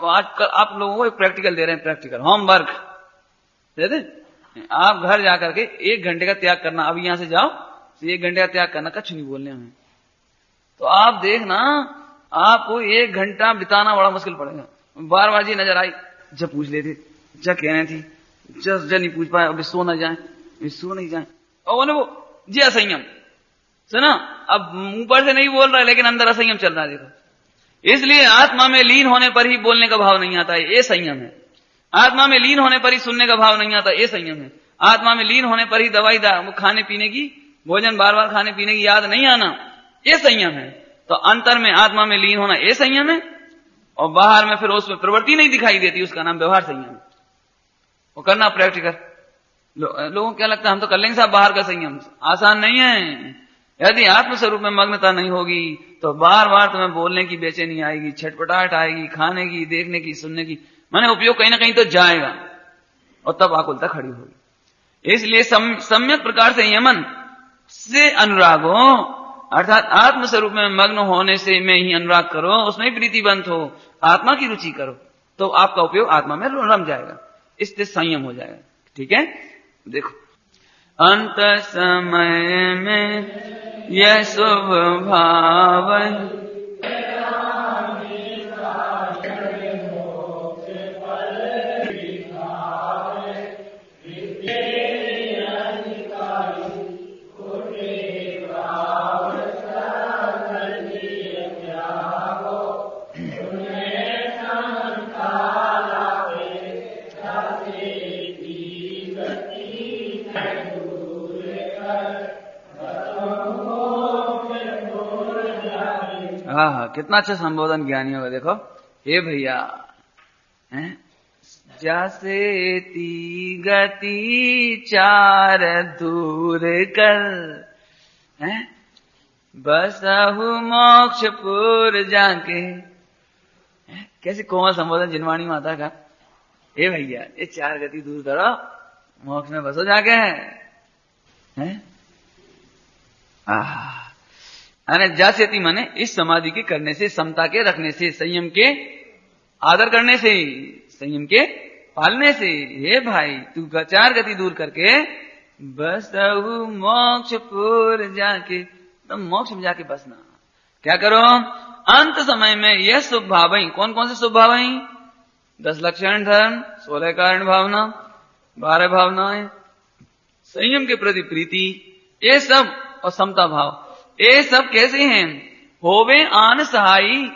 आजकल आप लोगों को एक प्रैक्टिकल दे रहे हैं, प्रैक्टिकल होमवर्क दे दे, आप घर जाकर के 1 घंटे का त्याग करना। अब यहां से जाओ तो 1 घंटे का त्याग करना, कुछ नहीं बोलने हमें, तो आप देखना आपको 1 घंटा बिताना बड़ा मुश्किल पड़ेगा। बार बार जी नजर आई, जब पूछ लेते, जब कहने थी, जब नहीं पूछ पाए, अब सो न जाए, सो नहीं जाए, और बोले वो जी असंयम सुना। अब ऊपर से नहीं बोल रहा है लेकिन अंदर असंयम चल रहा है, देखो। इसलिए आत्मा में लीन होने पर ही बोलने का भाव नहीं आता है, ये संयम है। आत्मा में लीन होने पर ही सुनने का भाव नहीं आता, ये संयम है। आत्मा में लीन होने पर ही दवाई खाने पीने की, भोजन बार बार खाने पीने की याद नहीं आना, ये संयम है। तो अंतर में आत्मा में लीन होना ये संयम है, और बाहर में फिर उसमें प्रवृत्ति नहीं दिखाई देती, उसका नाम व्यवहार संयम है। वो करना प्रैक्टिकल। लोगों को क्या लगता है हम तो कर लेंगे साहब बाहर का संयम, आसान नहीं है। यदि आत्मस्वरूप में मग्नता नहीं होगी तो बार बार तुम्हें बोलने की बेचैनी आएगी, छटपटाहट आएगी, खाने की, देखने की, सुनने की, माने उपयोग कहीं ना कहीं तो जाएगा। और तब आकुलता खड़ी होगी। इसलिए सम्यक प्रकार से यमन से अनुराग हो, अर्थात आत्म स्वरूप में मग्न होने से में ही अनुराग करो, उसमें ही प्रीतिबंत हो, आत्मा की रुचि करो, तो आपका उपयोग आत्मा में रम जाएगा, इससे संयम हो जाएगा। ठीक है, देखो अंत समय में यह शुभ भाव हाँ, कितना अच्छा संबोधन ज्ञानी होगा। देखो, हे भैया, जैसे ती गति चार दूर कर, बसहु मोक्षपुर जाके। कैसे कोमल संबोधन जिनवाणी माता का। हे भैया, ये चार गति दूर करो, मोक्ष में बसो जाके हैं। अरे जास्यति माने इस समाधि के करने से, समता के रखने से, संयम के आदर करने से, संयम के पालने से। हे भाई, तू चार गति दूर करके बसहु मोक्षपुर जाके, तो मोक्ष में जाके बसना। क्या करो? अंत समय में यह शुभ भावई, कौन कौन से शुभ भावई? 10 लक्षण धर्म, 16 कारण भावना, 12 भावनाएं, संयम के प्रति प्रीति, ये सब, और समता भाव, ये सब कैसे हैं? होवे आन सहाई,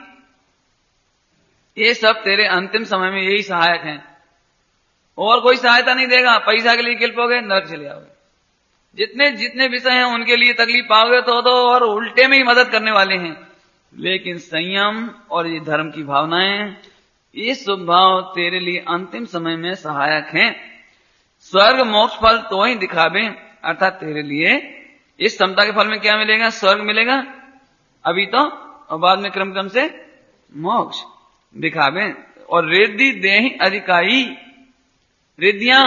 ये सब तेरे अंतिम समय में यही सहायक हैं, और कोई सहायता नहीं देगा। पैसा के लिए किल्पोगे, नरक चले आओगे। जितने जितने विषय हैं उनके लिए तकलीफ पाओगे तो और उल्टे में ही मदद करने वाले हैं। लेकिन संयम और ये धर्म की भावनाएं, ये शुभ भाव तेरे लिए अंतिम समय में सहायक हैं। स्वर्ग मोक्ष फल तो ही दिखावे, अर्थात तेरे लिए इस समता के फल में क्या मिलेगा? स्वर्ग मिलेगा अभी तो, और बाद में क्रम क्रम से मोक्ष दिखावे। और रिद्धि देहि अधिकाई, रिद्धियां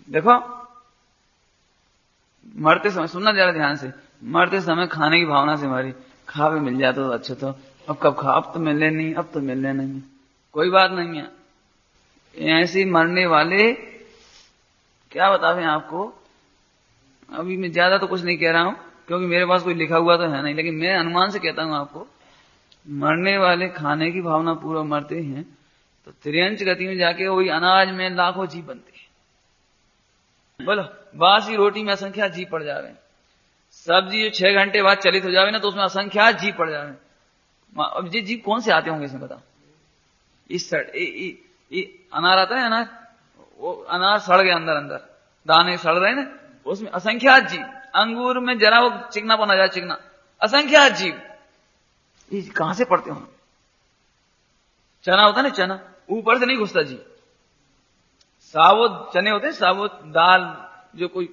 देखो, मरते समय, सुनना जरा ध्यान से, मरते समय खाने की भावना से मरी, खावे मिल जाए तो अच्छा, तो अब कब खा, अब तो मिलने नहीं, अब तो मिलने नहीं, कोई बात नहीं है। ऐसे मरने वाले क्या बतावें आपको। अभी मैं ज्यादा तो कुछ नहीं कह रहा हूं, क्योंकि मेरे पास कोई लिखा हुआ तो है नहीं, लेकिन मैं अनुमान से कहता हूं आपको, मरने वाले खाने की भावना पूरा मरते हैं तो त्रियंच गति में जाके वही अनाज में लाखों जीव बनते हैं। बोलो, बासी रोटी में असंख्या जीव पड़ जावे, सब्जी जो 6 घंटे बाद चलित हो जावे ना, तो उसमें असंख्या जीव पड़ जावे। अब ये जीव कौन से आते होंगे इसमें बताओ? इस अनार आता है, अनार, वो अनार सड़ गए अंदर अंदर, दाने सड़ रहे ना, उसमें असंख्या जीव। अंगूर में जरा वो चिकना पन आ जाए, चिकना, असंख्या जीव। ये कहां से पड़ते होंगे? चना होता है ना, चना ऊपर से नहीं घुसता जी, साबुत चने होते हैं, साबुत दाल, जो कोई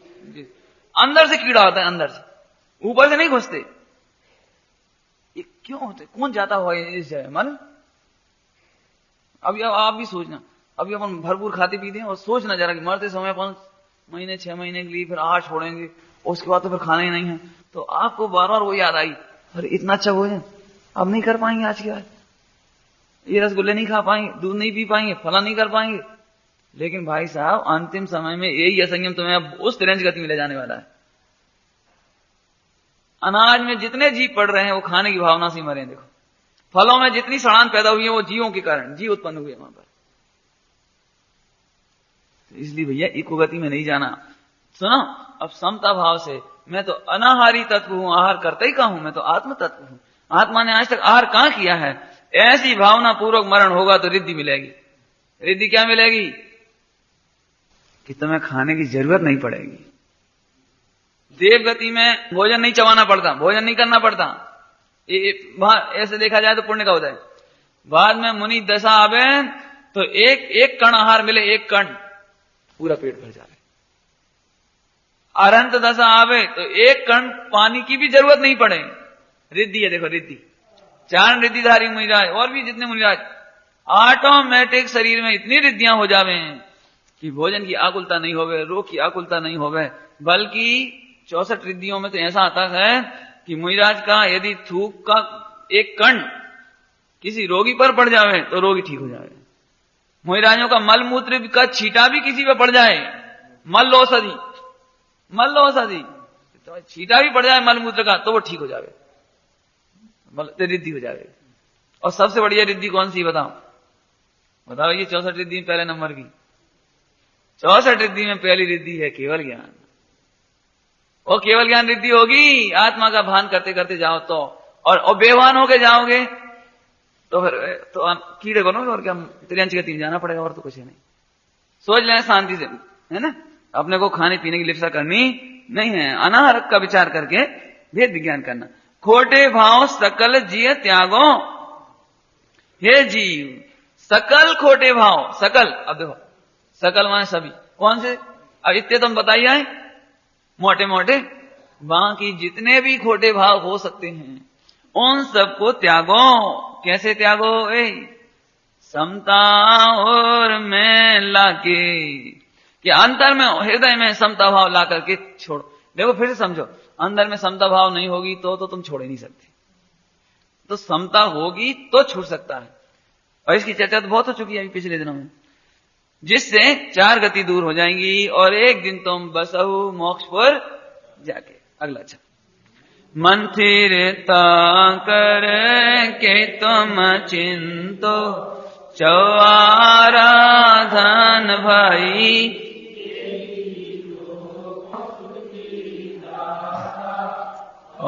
अंदर से कीड़ा होता है, अंदर से, ऊपर से नहीं घुसते। ये क्यों होते? कौन जाता हुआ इस जगह मालूम? अभी आप भी सोचना, अभी अपन भरपूर खाते पीते हैं, और सोचना जरा कि मरते समय अपन महीने 6 महीने के लिए फिर आहार छोड़ेंगे, उसके बाद तो फिर खाना ही नहीं है, तो आपको बार बार वो याद आई, अरे इतना अच्छा भोजन अब नहीं कर पाएंगे आज के बाद, ये रसगुल्ले नहीं खा पाएंगे, दूध नहीं पी पाएंगे, फला नहीं कर पाएंगे। लेकिन भाई साहब, अंतिम समय में यही असंयम तुम्हें अब उस तिरंज गति में ले जाने वाला है। अनाज में जितने जीव पड़ रहे हैं वो खाने की भावना से मरे। देखो, फलों में जितनी सड़ान पैदा हुई है वो जीवों के कारण, जीव उत्पन्न हुए वहां पर। तो इसलिए भैया इको गति में नहीं जाना। सुनो, अब समता भाव से, मैं तो अनाहारी तत्व हूं, आहार करता ही कहां हूं, मैं तो आत्म तत्व हूं, आत्मा ने आज तक आहार कहां किया है। ऐसी भावना पूर्वक मरण होगा तो रिद्धि मिलेगी। रिद्धि क्या मिलेगी? कि तुम्हें खाने की जरूरत नहीं पड़ेगी। देव गति में भोजन नहीं चबाना पड़ता, भोजन नहीं करना पड़ता, ऐसे देखा जाए तो पुण्य का होता है। बाद में मुनि दशा आवे तो एक एक कण आहार मिले, एक कण पूरा पेट भर जाए। अरंत दशा आवे तो एक कण पानी की भी जरूरत नहीं पड़े। रिद्धि है, देखो रिद्धि, 4 रिद्धिधारी मुनिराज और भी जितने मुनिराज, ऑटोमेटिक शरीर में इतनी रिद्धियां हो जावे कि भोजन की आकुलता नहीं होवे, रोग की आकुलता नहीं होवे, बल्कि 64 रिद्धियों में तो ऐसा आता है कि मुनिराज का यदि थूक का एक कण किसी रोगी पर पड़ जावे तो रोगी ठीक हो जाए। मुनिराजों का मलमूत्र का छींटा भी किसी पे पड़ जाए, मल्लौषधि, तो छींटा भी पड़ जाए मलमूत्र का तो वो ठीक हो जावे, रिद्धि हो जावे। और सबसे बढ़िया रिद्धि कौन सी बताओ ये 64 रिद्धि में पहले नंबर की 64 रिद्धि में पहली रिद्धि है केवल ज्ञान। वो केवल ज्ञान रिद्धि होगी, आत्मा का भान करते करते जाओ तो, और बेभान होके जाओगे तो फिर तो कीड़े बनोगे, और क्या त्रियंच गति में जाना पड़ेगा, और तो कुछ नहीं। सोच लें शांति से, है ना, अपने को खाने पीने की लिप्सा करनी नहीं है, अनाहरक का विचार करके भेद विज्ञान करना। खोटे भाव सकल जिय त्यागो, हे जीव सकल खोटे भाव, सकल, अब देखो सकल माने सभी, कौन से, अब इतने तुम बताइए मोटे मोटे, बाकी जितने भी खोटे भाव हो सकते हैं उन सबको त्यागो। कैसे त्यागो? समता और में लाके, कि अंतर में हृदय में समता भाव ला करके छोड़ो। देखो फिर से समझो, अंदर में समता भाव नहीं होगी तो तुम छोड़ ही नहीं सकते, तो समता होगी तो छूट सकता है। और इसकी चर्चा तो बहुत हो चुकी है अभी पिछले दिनों में, जिससे 4 गति दूर हो जाएंगी और एक दिन तुम बसहु मोक्ष पर जाके। अगला अच्छा, मंथिरता कर के तुम चिंतो चौआराधन भाई,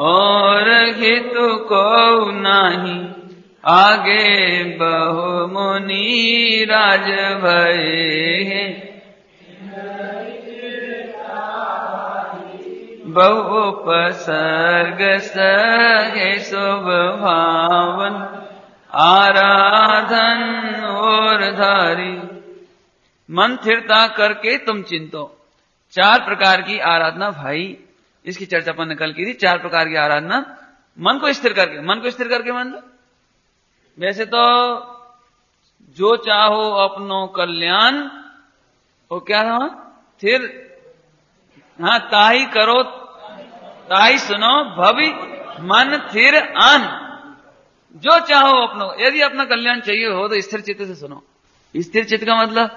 और हितु को नहीं आगे बहु मुनि राज भये, बहु उपसर्ग सहे शुभ भावन आराधन और धारी। मंथिरता करके तुम चिंतो, 4 प्रकार की आराधना भाई, इसकी चर्चा अपन ने कल की थी। 4 प्रकार की आराधना, मन को स्थिर करके, मतलब वैसे तो जो चाहो अपनो कल्याण, वो क्या था फिर, हाँ ताही करो ताही सुनो भवि मन थिर आन, जो चाहो अपनो, यदि अपना कल्याण चाहिए हो तो स्थिर चित्त से सुनो। स्थिर चित्त का मतलब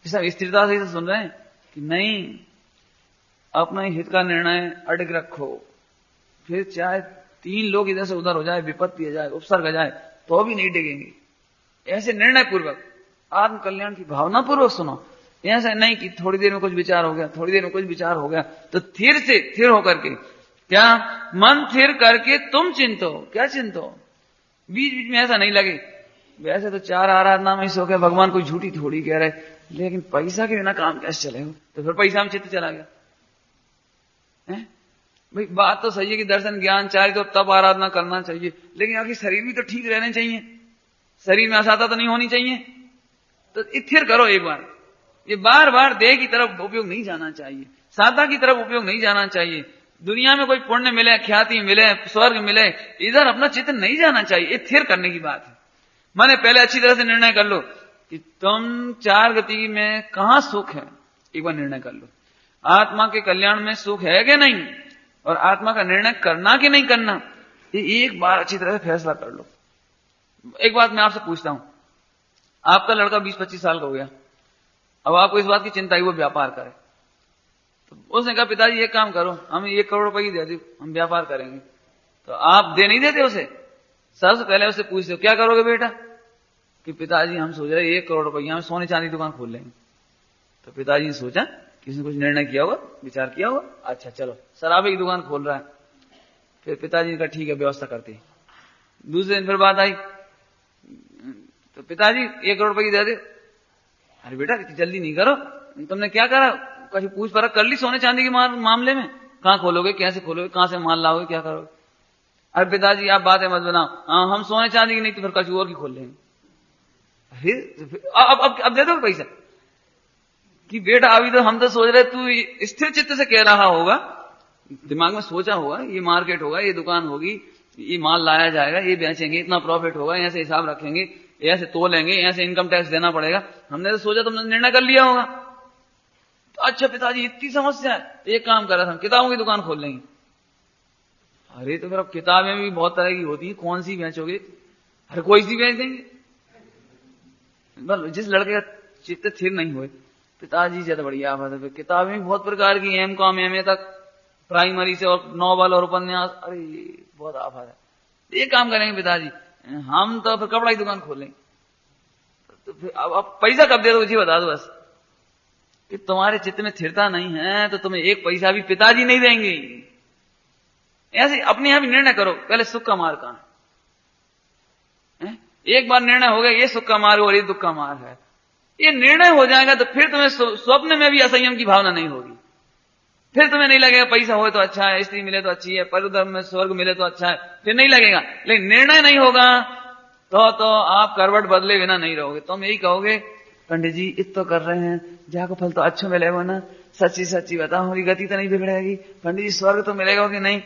सब स्थिरता से सुन रहे हैं कि नहीं, अपना हित का निर्णय अड़ग रखो, फिर चाहे 3 लोग इधर से उधर हो जाए, विपत्ति आ जाए, उपसर्ग आ जाए, तो भी नहीं डिगेंगे। ऐसे निर्णय पूर्वक आत्म कल्याण की भावना पूर्वक सुनो। ऐसा नहीं कि थोड़ी देर में कुछ विचार हो गया, थोड़ी देर में कुछ विचार हो गया, तो थिर होकर के, क्या मन थिर करके तुम चिंतो, क्या चिंतो, बीच बीच में ऐसा नहीं लगे। वैसे तो 4 आराधना में सो के भगवान कोई झूठी थोड़ी कह रहे, लेकिन पैसा के बिना काम कैसे चलेगा, तो फिर पैसा में चित्त चला गया है? भाई बात तो सही है कि दर्शन ज्ञान चाहिए तो तब आराधना करना चाहिए, लेकिन आखिर शरीर भी तो ठीक रहने चाहिए, शरीर में असाता तो नहीं होनी चाहिए। तो स्थिर करो एक बार, ये बार बार देह की तरफ उपयोग नहीं जाना चाहिए, साधा की तरफ उपयोग नहीं जाना चाहिए। दुनिया में कोई पुण्य मिले, ख्याति मिले, स्वर्ग मिले, इधर अपना चित्त नहीं जाना चाहिए। ये स्थिर करने की बात है। माने पहले अच्छी तरह से निर्णय कर लो कि तुम 4 गति में कहां सुख है, एक बार निर्णय कर लो। आत्मा के कल्याण में सुख है कि नहीं, और आत्मा का निर्णय करना कि नहीं करना, ये एक बार अच्छी तरह से फैसला कर लो। एक बात मैं आपसे पूछता हूं, आपका लड़का 20-25 साल का हो गया, अब आपको इस बात की चिंता है वो व्यापार करे, तो उसने कहा पिताजी एक काम करो, हमें 1 करोड़ रुपए की दे दो, हम व्यापार करेंगे। तो आप दे नहीं देते उसे? सबसे पहले उससे पूछते हो क्या करोगे बेटा, कि पिताजी हम सोच रहे 1 करोड़ रुपया हम सोने चांदी दुकान खोल लेंगे। तो पिताजी ने सोचा, किसी ने कुछ निर्णय किया होगा, विचार किया होगा, अच्छा चलो शराबे की दुकान खोल रहा है। फिर पिताजी ने कहा ठीक है व्यवस्था करते हैं। दूसरे दिन फिर बात आई, तो पिताजी 1 करोड़ रुपए की दे दे। अरे बेटा इतनी जल्दी नहीं करो, तुमने क्या करा, कहीं पूछ परख कर ली सोने चांदी के मामले में, कहां खोलोगे, कैसे खोलोगे, कहां से माल लाओगे, क्या करोगे। अरे पिताजी आप बातें मत बनाओ, हम सोने चांदी की नहीं तो फिर कहीं और की खोल लेंगे। फिर अब दे दो पैसा, कि बेटा अभी तो हम तो सोच रहे तू स्थिर चित्त से कह रहा होगा, दिमाग में सोचा होगा ये मार्केट होगा, ये दुकान होगी, ये माल लाया जाएगा, ये बेचेंगे, इतना प्रॉफिट होगा, ऐसे हिसाब रखेंगे, ऐसे तोलेंगे, ऐसे इनकम टैक्स देना पड़ेगा। हमने तो सोचा तुमने निर्णय कर लिया होगा, तो अच्छा पिताजी इतनी समस्या है, तो एक काम कर रहा था, किताबों की दुकान खोल लेंगे। अरे तो फिर अब किताबें भी बहुत तरह की होती है, कौन सी बेचोगे? हर कोई सी बेच देंगे। जिस लड़के का चित्त स्थिर नहीं हुए, पिताजी ज्यादा बढ़िया बात है, किताबें भी बहुत प्रकार की, M.Com MA तक, प्राइमरी से और नॉवल और उपन्यास, अरे बहुत आफत है। एक काम करेंगे पिताजी, हम तो फिर कपड़ा की दुकान खोलेंगे। तो फिर अब पैसा कब दे दो जी बता दो बस, कि तुम्हारे चित्त में स्थिरता नहीं है तो तुम्हें एक पैसा भी पिताजी नहीं देंगे। ऐसे अपने यहां भी निर्णय करो, पहले सुख का मार्ग कहां है? एक बार निर्णय हो गया ये सुख का मार्ग और ये दुख का मार्ग है, ये निर्णय हो जाएगा तो फिर तुम्हें स्वप्न में भी असंयम की भावना नहीं होगी। फिर तुम्हें नहीं लगेगा पैसा हो तो अच्छा है, स्त्री मिले तो अच्छी है, परधर्म में स्वर्ग मिले तो अच्छा है, फिर नहीं लगेगा। लेकिन निर्णय नहीं होगा तो आप करवट बदले बिना नहीं रहोगे। तुम यही कहोगे पंडित जी इत तो कर रहे हैं, जाको फल तो अच्छा मिलेगा ना, सच्ची सच्ची बताओ हमारी गति तो नहीं बिगड़ेगी, पंडित जी स्वर्ग तो मिलेगा कि नहीं?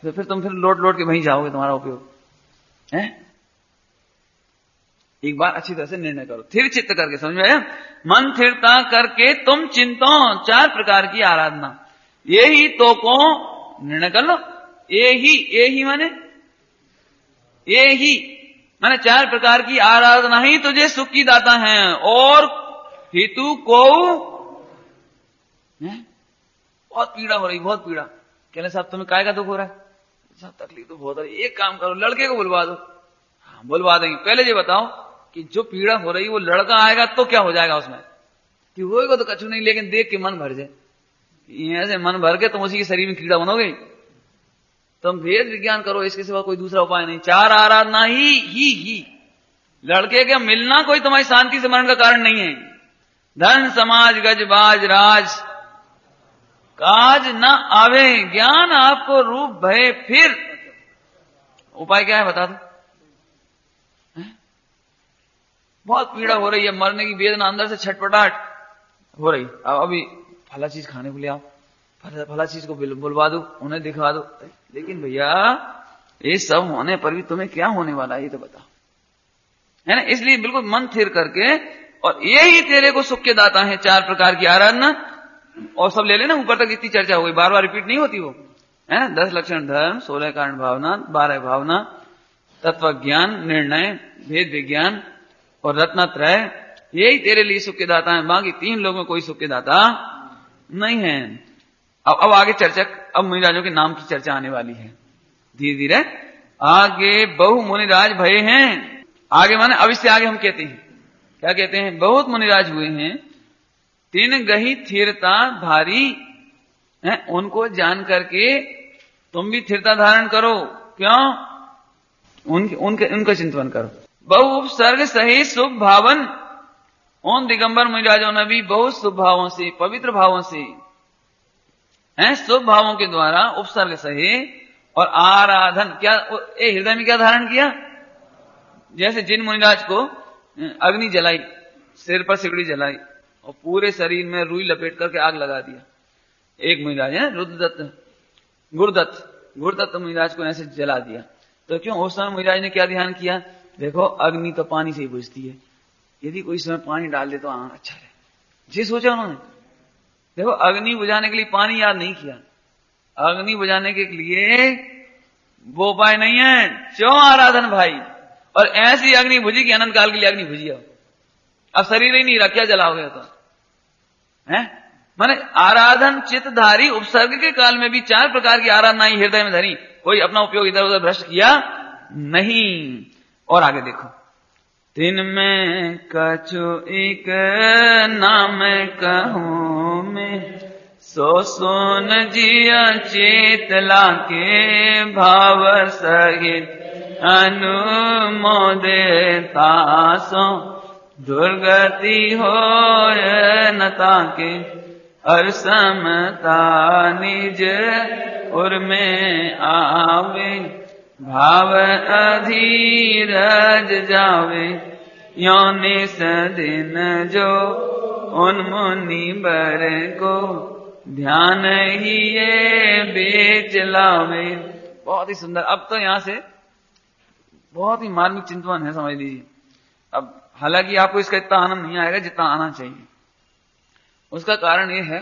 तो फिर तुम लौट लौट के वहीं जाओगे, तुम्हारा उपयोग है। एक बार अच्छी तरह से निर्णय करो, स्थिर चित्त करके, समझ में आया? मन स्थिरता करके तुम चिंतो 4 प्रकार की आराधना, यही तो को निर्णय कर लो। यही माने 4 प्रकार की आराधना ही तुझे सुख की दाता है, और हेतु को बहुत पीड़ा हो रही, बहुत पीड़ा। कहले साहब तुम्हें काय का दुख हो रहा है? साहब तकलीफ तो बहुत हो रही। एक काम करो, लड़के को बुलवा दो। हाँ बुलवा देंगे। पहले ये बताओ कि जो पीड़ा हो रही वो लड़का आएगा तो क्या हो जाएगा उसमें? कि होएगा तो कछु नहीं, लेकिन देख के मन भर जाए, ऐसे मन भर के तुम उसी के शरीर में कीड़ा बनोगे। तुम भेद विज्ञान करो, इसके सिवा कोई दूसरा उपाय नहीं। 4 आराधना ही। लड़के के मिलना कोई तुम्हारी शांति से मरण का कारण नहीं है। धन समाज गज बाज राज काज न आवे, ज्ञान आपको रूप भय फिर। उपाय क्या है बता दो? बहुत पीड़ा हो रही है, मरने की वेदना, अंदर से छटपटाहट हो रही। अब अभी फला चीज खाने को ले आओ, फला चीज को बुलवा दो, उन्हें दिखा दो। लेकिन भैया ये सब होने पर भी तुम्हें क्या होने वाला है ये तो बताओ, है ना? इसलिए बिल्कुल मन स्थिर करके, और यही तेरे को सुख के दाता है। 4 प्रकार की आराधना, और सब ले लेना, ऊपर तक इतनी चर्चा हो गई, बार बार रिपीट नहीं होती वो, है ना? 10 लक्षण धर्म, 16 कारण भावना, 12 भावना, तत्व ज्ञान, निर्णय, भेद विज्ञान और रत्नत्रय, यही तेरे लिए सुख के दाता है। बाकी 3 लोगों में कोई सुख के दाता नहीं है। अब आगे चर्चा, अब मुनिराजों के नाम की चर्चा आने वाली है धीरे धीरे। आगे बहु मुनिराज भये हैं, आगे माने अब इससे आगे हम कहते हैं, क्या कहते हैं? बहुत मुनिराज हुए हैं, 3 गही स्थिरता धारी है, उनको जान करके तुम भी स्थिरता धारण करो। क्यों? उनका चिंतन करो। बहु उपसर्ग सही शुभ भावन, उन दिगंबर मुनिराजों ने भी बहुत शुभ भावों से, पवित्र भावों से, हैं, शुभ भावों के द्वारा उपसर्ग सहे और आराधन, क्या हृदय में क्या धारण किया? जैसे जिन मुनिराज को अग्नि जलाई, सिर पर सिगड़ी जलाई और पूरे शरीर में रुई लपेट करके आग लगा दिया। एक मुनिराज है गुरुदत्त मुनिराज को ऐसे जला दिया। तो क्यों? उस समय मुनिराज ने क्या ध्यान किया? देखो अग्नि तो पानी से ही बुझती है, यदि कोई इसमें पानी डाल दे तो अच्छा रहे, ये सोचा उन्होंने। देखो अग्नि बुझाने के लिए पानी याद नहीं किया, अग्नि बुझाने के लिए वो उपाय नहीं है, क्यों आराधन भाई। और ऐसी अग्नि बुझी कि अनंत काल के लिए अग्नि बुझी। अब शरीर ही नहीं रखा, जलाओगे तो है। माने आराधन चित्तधारी उपसर्ग के काल में भी 4 प्रकार की आराधना ही हृदय में धरी, कोई अपना उपयोग इधर उधर भ्रष्ट किया नहीं। और आगे देखो, दिन में कछु एक नाम कहूं मैं, सो सुन जिया चेतला के भाव सहित अनुमोदेता सो दुर्गति हो नता के, और समता निज उर में आवे, भाव अधीरज जावे, योनिस दिन जो उन मुनि बर को, ध्यान ही ये बेच लावे। बहुत ही सुंदर। अब तो यहां से बहुत ही मार्मिक चिंतन है, समझ लीजिए। अब हालांकि आपको इसका इतना आनंद नहीं आएगा जितना आना चाहिए। उसका कारण यह है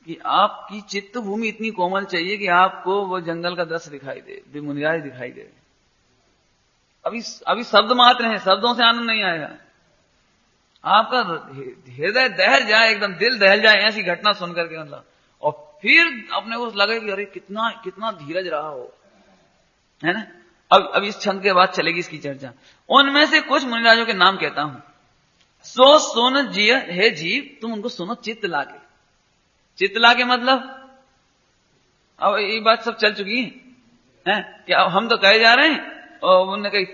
कि आपकी चित्त भूमि इतनी कोमल चाहिए कि आपको वो जंगल का दृश्य दिखाई दे, मुनिराज दिखाई दे। अभी शब्द मात्र हैं, शब्दों से आनंद नहीं आएगा। आपका हृदय दहल जाए, एकदम दिल दहल जाए ऐसी घटना सुनकर के, मतलब, और फिर अपने को लगे कि अरे कितना कितना धीरज रहा हो, है ना। अब इस छंद के बाद चलेगी इसकी चर्चा। उनमें से कुछ मुनिराजों के नाम कहता हूं। सो सुन जिय हे जीव, तुम उनको सुनो चित्त लाके। चित्त लाके मतलब, अब ये बात सब चल चुकी है कि अब हम तो कहे जा रहे हैं और उन्होंने कही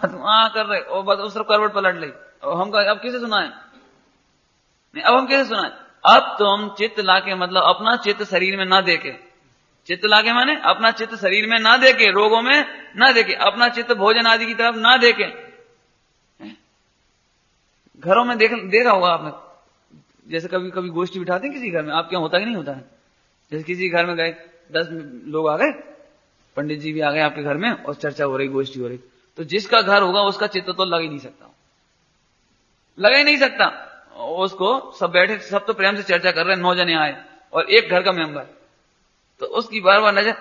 तुम कर रहे, और बस उस तरफ करवट पलट ली, और हम कहे अब किसे सुनाए, नहीं अब हम कैसे सुनाए। अब तुम चित्त लाके मतलब अपना चित्त शरीर में ना देके, चित्त लाके माने अपना चित्त शरीर में ना देके, रोगों में ना देके, अपना चित्त भोजन आदि की तरफ ना देके। घरों में देखा होगा आपने, जैसे कभी कभी गोष्ठी बिठाते हैं किसी घर में, आपके यहाँ होता कि नहीं होता है। जैसे किसी घर में गए, 10 लोग आ गए, पंडित जी भी आ गए आपके घर में, और चर्चा हो रही, गोष्ठी हो रही, तो जिसका घर होगा उसका चित्त तो लग ही नहीं सकता, लग ही नहीं सकता। उसको सब बैठे, सब तो प्रेम से चर्चा कर रहे हैं, 9 जने आए और एक घर का मेंबर, तो उसकी बार बार नजर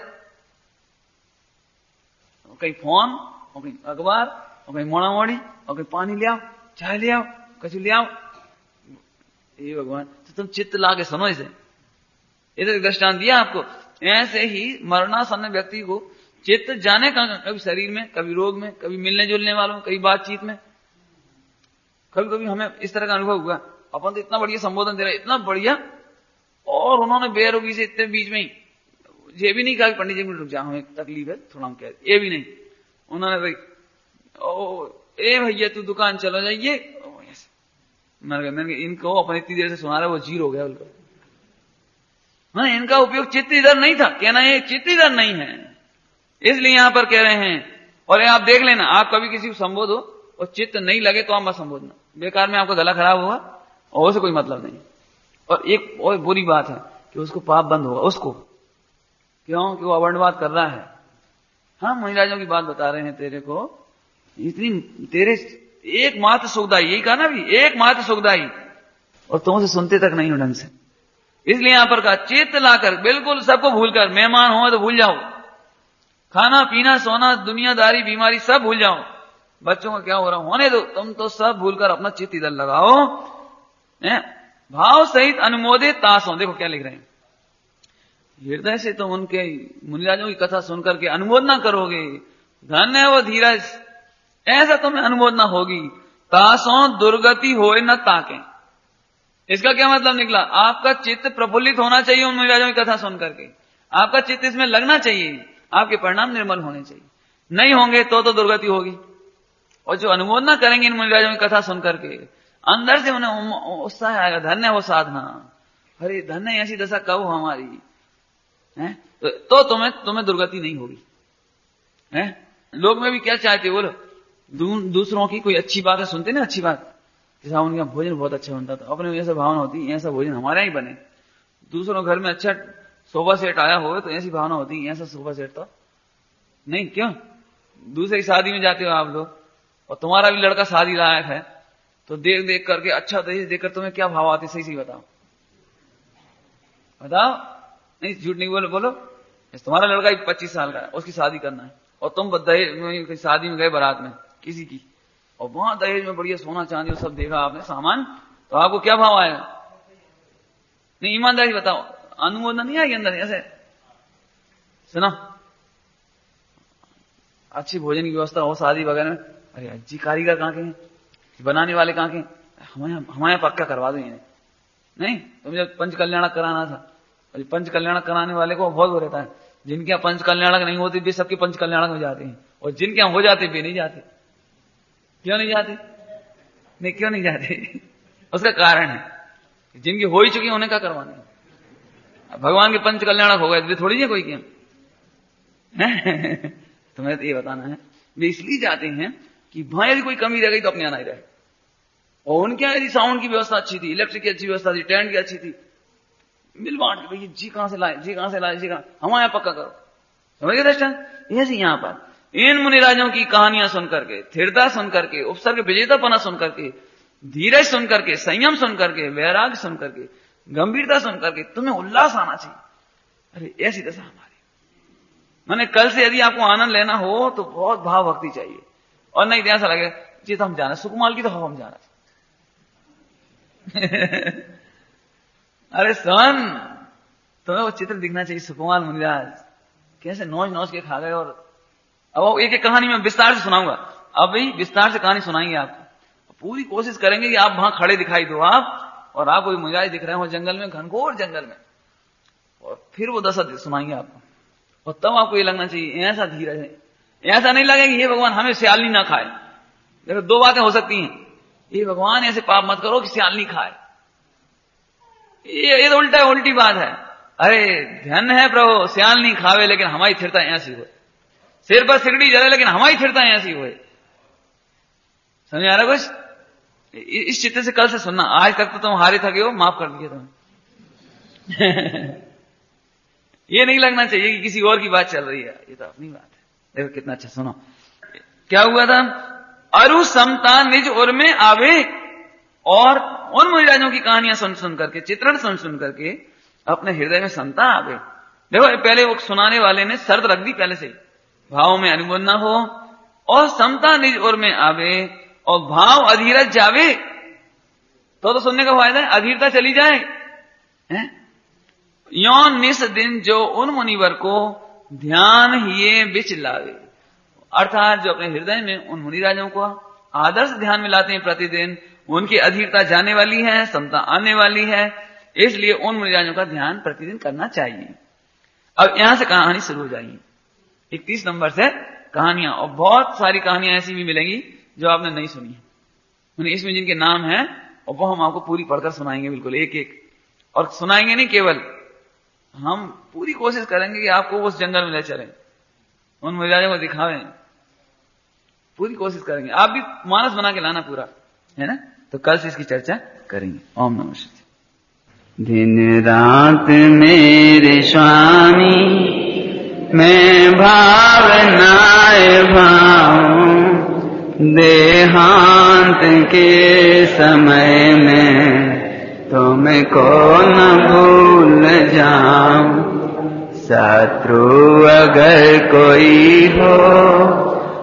कहीं फोन, और कहीं अखबार, और कहीं मोड़ा मोड़ी, और कहीं पानी ले आओ, चाय ले आओ, कछु ले आओ। ये भगवान, तो तुम चित्त ला के सुनो इसे। इधर दृष्टांत दिया आपको। ऐसे ही मरणासन्न व्यक्ति को चित्त जाने का, कभी शरीर में, कभी रोग में, कभी मिलने जुलने वालों, कभी बातचीत में। कभी कभी हमें इस तरह का अनुभव हुआ, अपन तो इतना बढ़िया संबोधन दे रहे, इतना बढ़िया, और उन्होंने बेरोगी से इतने बीच में ही ये भी नहीं कहा कि पंडित जी रुक जाओ, हमें तकलीफ है थोड़ा, हम कह ये भी नहीं। उन्होंने भाई ए भैया तू दुकान चलो जाइए, मैंने इनको अपन इतनी देर से सुना रहा, वो जीरो हो गया उनको। हाँ, इनका उपयोग चित्त इधर नहीं था, कहना ये चित्त इधर नहीं है, इसलिए यहां पर कह रहे हैं। और आप देख लेना, आप कभी किसी को संबोधो और चित्त नहीं लगे तो आप मत संबोधना, बेकार में आपका गला खराब होगा और उससे कोई मतलब नहीं। और एक और बुरी बात है कि उसको पाप बंद होगा, उसको क्यों कि वो अवर्णवाद कर रहा है। हाँ, मुनिराजों की बात बता रहे हैं तेरे को, इतनी तेरे एकमात्र सुखदाई, यही कहा ना भी, एकमात्र सुखदाई, और तुम उसे सुनते तक नहीं हो ढंग से। इसलिए यहां पर कहा चित्त लाकर, बिल्कुल सबको भूलकर, मेहमान हो तो भूल जाओ, खाना पीना सोना दुनियादारी बीमारी सब भूल जाओ, बच्चों का क्या हो रहा होने दो, तुम तो सब भूलकर अपना चित्त इधर लगाओ, भाव सहित अनुमोदित तासों। देखो क्या लिख रहे हैं, हृदय से तुम उनके मुनिराजों की कथा सुनकर के अनुमोदना करोगे, धन्य है वो धीरज, ऐसा तुम्हें अनुमोदना होगी। तासों दुर्गति होए न ताके, इसका क्या मतलब निकला, आपका चित्त प्रफुल्लित होना चाहिए उन मुनिराजों की कथा सुन करके, आपका चित्त इसमें लगना चाहिए, आपके परिणाम निर्मल होने चाहिए। नहीं होंगे तो दुर्गति होगी। और जो अनुमोदना करेंगे इन मुनिराजों की कथा सुन करके, अंदर से उन्हें उत्साह आएगा, धन्य वो साधना, अरे धन्य ऐसी दशा कब हमारी है, तो तुम्हें दुर्गति नहीं होगी। है लोग में भी क्या चाहते बोलो, दूसरों की कोई अच्छी बात है सुनते ना, अच्छी बात, जैसा उनका भोजन बहुत अच्छा बनता था, अपने में ऐसा भावना होती, ऐसा भोजन हमारे यहाँ ही बने। दूसरों घर में अच्छा सोफा सेट आया हो तो ऐसी भावना होती, ऐसा सोफा सेट तो नहीं, क्यों दूसरी शादी में जाते हो आप लोग, और तुम्हारा भी लड़का शादी लायक है, तो देख देख करके, अच्छा दहेज देखकर तुम्हें क्या भाव आते, सही बताओ, बताओ, नहीं झूठ नहीं बोलो, बोलो। तुम्हारा लड़का 25 साल का है, उसकी शादी करना है, और तुम दहेज शादी में गए बारात में किसी की, और वहां दहेज में बढ़िया सोना चांदी सब देखा आपने सामान, तो आपको क्या भाव आएगा? नहीं ईमानदारी बताओ, अनुमोदन नहीं आएगी अंदर ऐसे? सुनो, अच्छी भोजन की व्यवस्था हो शादी वगैरह में, अरे अज्जी कारीगर कहाँ के हैं, बनाने वाले कहाँ के, हमारे पक्का करवा दो इन्हें। नहीं, तुम जब पंच कल्याणक कराना था, पंच कल्याणक कराने वाले को बहुत हो रहता है, जिनके यहाँ पंच कल्याणक नहीं होते वे सबके पंच कल्याणक में जाते हैं, और जिनके यहाँ हो जाते वे नहीं जाते। क्यों नहीं जाते? नहीं क्यों नहीं जाते? उसका कारण है, जिनकी हो ही चुकी उन्हें क्या करवाने, भगवान के पंच कल्याणक हो गए वे थोड़ी है कोई क्या तुम्हें तो ये बताना है, वे इसलिए जाते हैं कि वहां यदि कोई कमी रह गई तो अपने आना ही रहे। और उनके यहाँ यदि साउंड की व्यवस्था अच्छी थी, इलेक्ट्रिक की अच्छी व्यवस्था थी, टेंट की अच्छी थी, मिल बांट के, जी कहां से लाए, जी कहां से लाए, जी कहां, हमारे यहाँ पक्का करो, समझ गए दर्शन। ऐसे यहां पर इन मुनिराजों की कहानियां सुन करके, स्थिरता सुन करके, उपसर्ग विजेतापना सुन करके, धीरज सुन करके, संयम सुन करके, वैराग्य सुन करके, गंभीरता सुन करके तुम्हें उल्लास आना चाहिए। अरे ऐसी दशा हमारी। मैंने कल से यदि आपको आनंद लेना हो तो बहुत भाव भक्ति चाहिए, और नहीं तो ऐसा लगे जी तो हम जाना सुकुमार की, तो हम जाना। अरे सन, तुम्हें वो चित्र दिखना चाहिए सुकुमार मुनिराज कैसे नोच नोच के खा गए। और अब वो एक एक कहानी में विस्तार से सुनाऊंगा। अब भी विस्तार से कहानी सुनाएंगे आपको। पूरी कोशिश करेंगे कि आप वहां खड़े दिखाई दो आप, और आपको मुनिराज दिख रहे हो जंगल में, घनघोर जंगल में, और फिर वो दशा सुनाएंगे आपको। और तब आपको ये लगना चाहिए ऐसा धीरज है, ऐसा नहीं लगेगा कि ये भगवान हमें सियालनी ना खाए। देखो दो बातें हो सकती हैं, ये भगवान ऐसे पाप मत करो कि सियालनी खाए, ये तो उल्टा उल्टी बात है। अरे धन है प्रभु सियालनी खावे लेकिन हमारी स्थिरता ऐसी हो, सिर पर सिगड़ी जले लेकिन हमारी स्थिरता ऐसी हो। समझ आ रहा कुछ? इस चित्र से कल से सुनना। आज तक तो तुम हारे थके हो, माफ कर दिया तुम्हें। ये नहीं लगना चाहिए कि किसी और की बात चल रही है, ये तो अपनी बात है। देखो कितना अच्छा, सुनो क्या हुआ था। अरु समता निज उर में आवे, और उन मुनिराजों की कहानियां सुन सुन करके, चित्रण सुन सुन करके अपने हृदय में समता आवे। देखो पहले वो सुनाने वाले ने शर्त रख दी पहले से, भाव में अनुबंध न हो, और समता निज उर में आवे, और भाव अधीरज जावे, तो सुनने का फायदा है, अधीरता चली जाए। यौन निस दिन जो उन मुनिवर को ध्यान ही बिच लावे, अर्थात जो अपने हृदय में उन मुनिराजों को आदर्श ध्यान में लाते हैं प्रतिदिन, उनकी अधीरता जाने वाली है, समता आने वाली है, इसलिए उन मुनिराजों का ध्यान प्रतिदिन करना चाहिए। अब यहां से कहानी शुरू हो जाएगी 31 नंबर से कहानियां, और बहुत सारी कहानियां ऐसी भी मिलेंगी जो आपने नहीं सुनी है। इसमें जिनके नाम हैं और वो हम आपको पूरी पढ़कर सुनाएंगे, बिल्कुल एक एक, और सुनाएंगे नहीं, केवल हम पूरी कोशिश करेंगे कि आपको उस जंगल में ले चलें, उन मुनिराजों को दिखावें, पूरी कोशिश करेंगे। आप भी मानस बना के लाना पूरा, है ना? तो कल से इसकी चर्चा करेंगे। ओम नमः शिवाय। दिन रात मेरे स्वामी मैं भावनाए भाऊं, देहांत के समय में तुमको न भूल जाऊं। शत्रु अगर कोई हो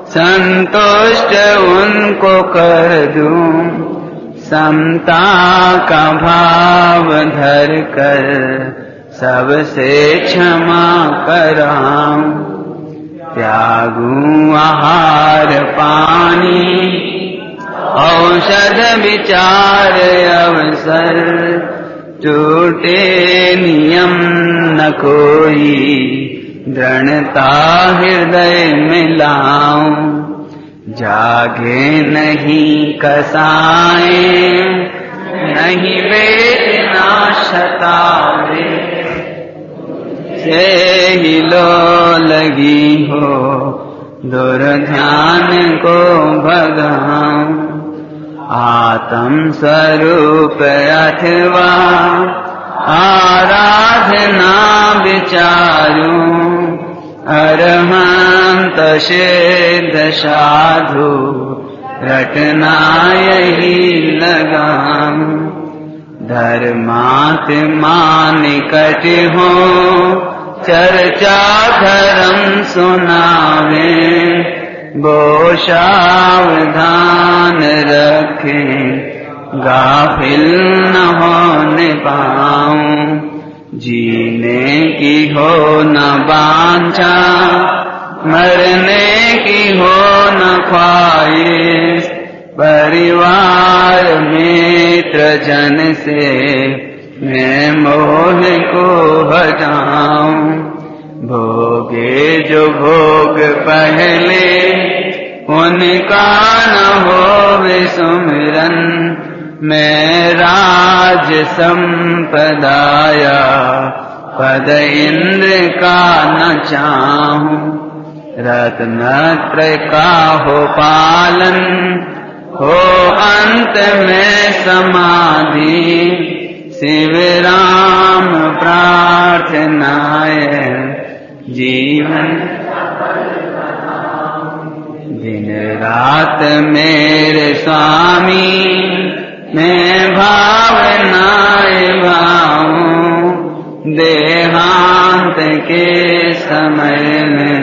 संतुष्ट उनको कर दूं, समता का भाव धर कर सबसे क्षमा कराऊं। त्यागूं आहार पानी औषध विचार अवसर, टूटे नियम न कोई दृढ़ता हृदय में लाऊं। जागे नहीं कसाए नहीं वेदना सतावे, से ही लो लगी हो दुर्ध्यान को भगाऊं। आत्म स्वरूप अथवा आराधना विचारूं, अरहंत सिद्ध साधु रटना यही लगाऊं। धर्मात्मा निकट हो चर्चा धर्म सुनावे, वो सावधान रखें गाफिल न होने पाऊं। जीने की हो न वांछा, मरने की हो न ख्वाहिश, परिवार मित्र जन से मैं मोह को हटाऊं। भोगे जो भोग पहले उनका न हो सुमिरन, मैं राज संपदाया पद इंद्र का न चाहूं। रत्नत्रय का हो पालन, हो अंत में समाधि, शिव राम प्रार्थनाए जीवन। दिन रात मेरे स्वामी मैं भावनाएं भाऊं, देहांत के समय में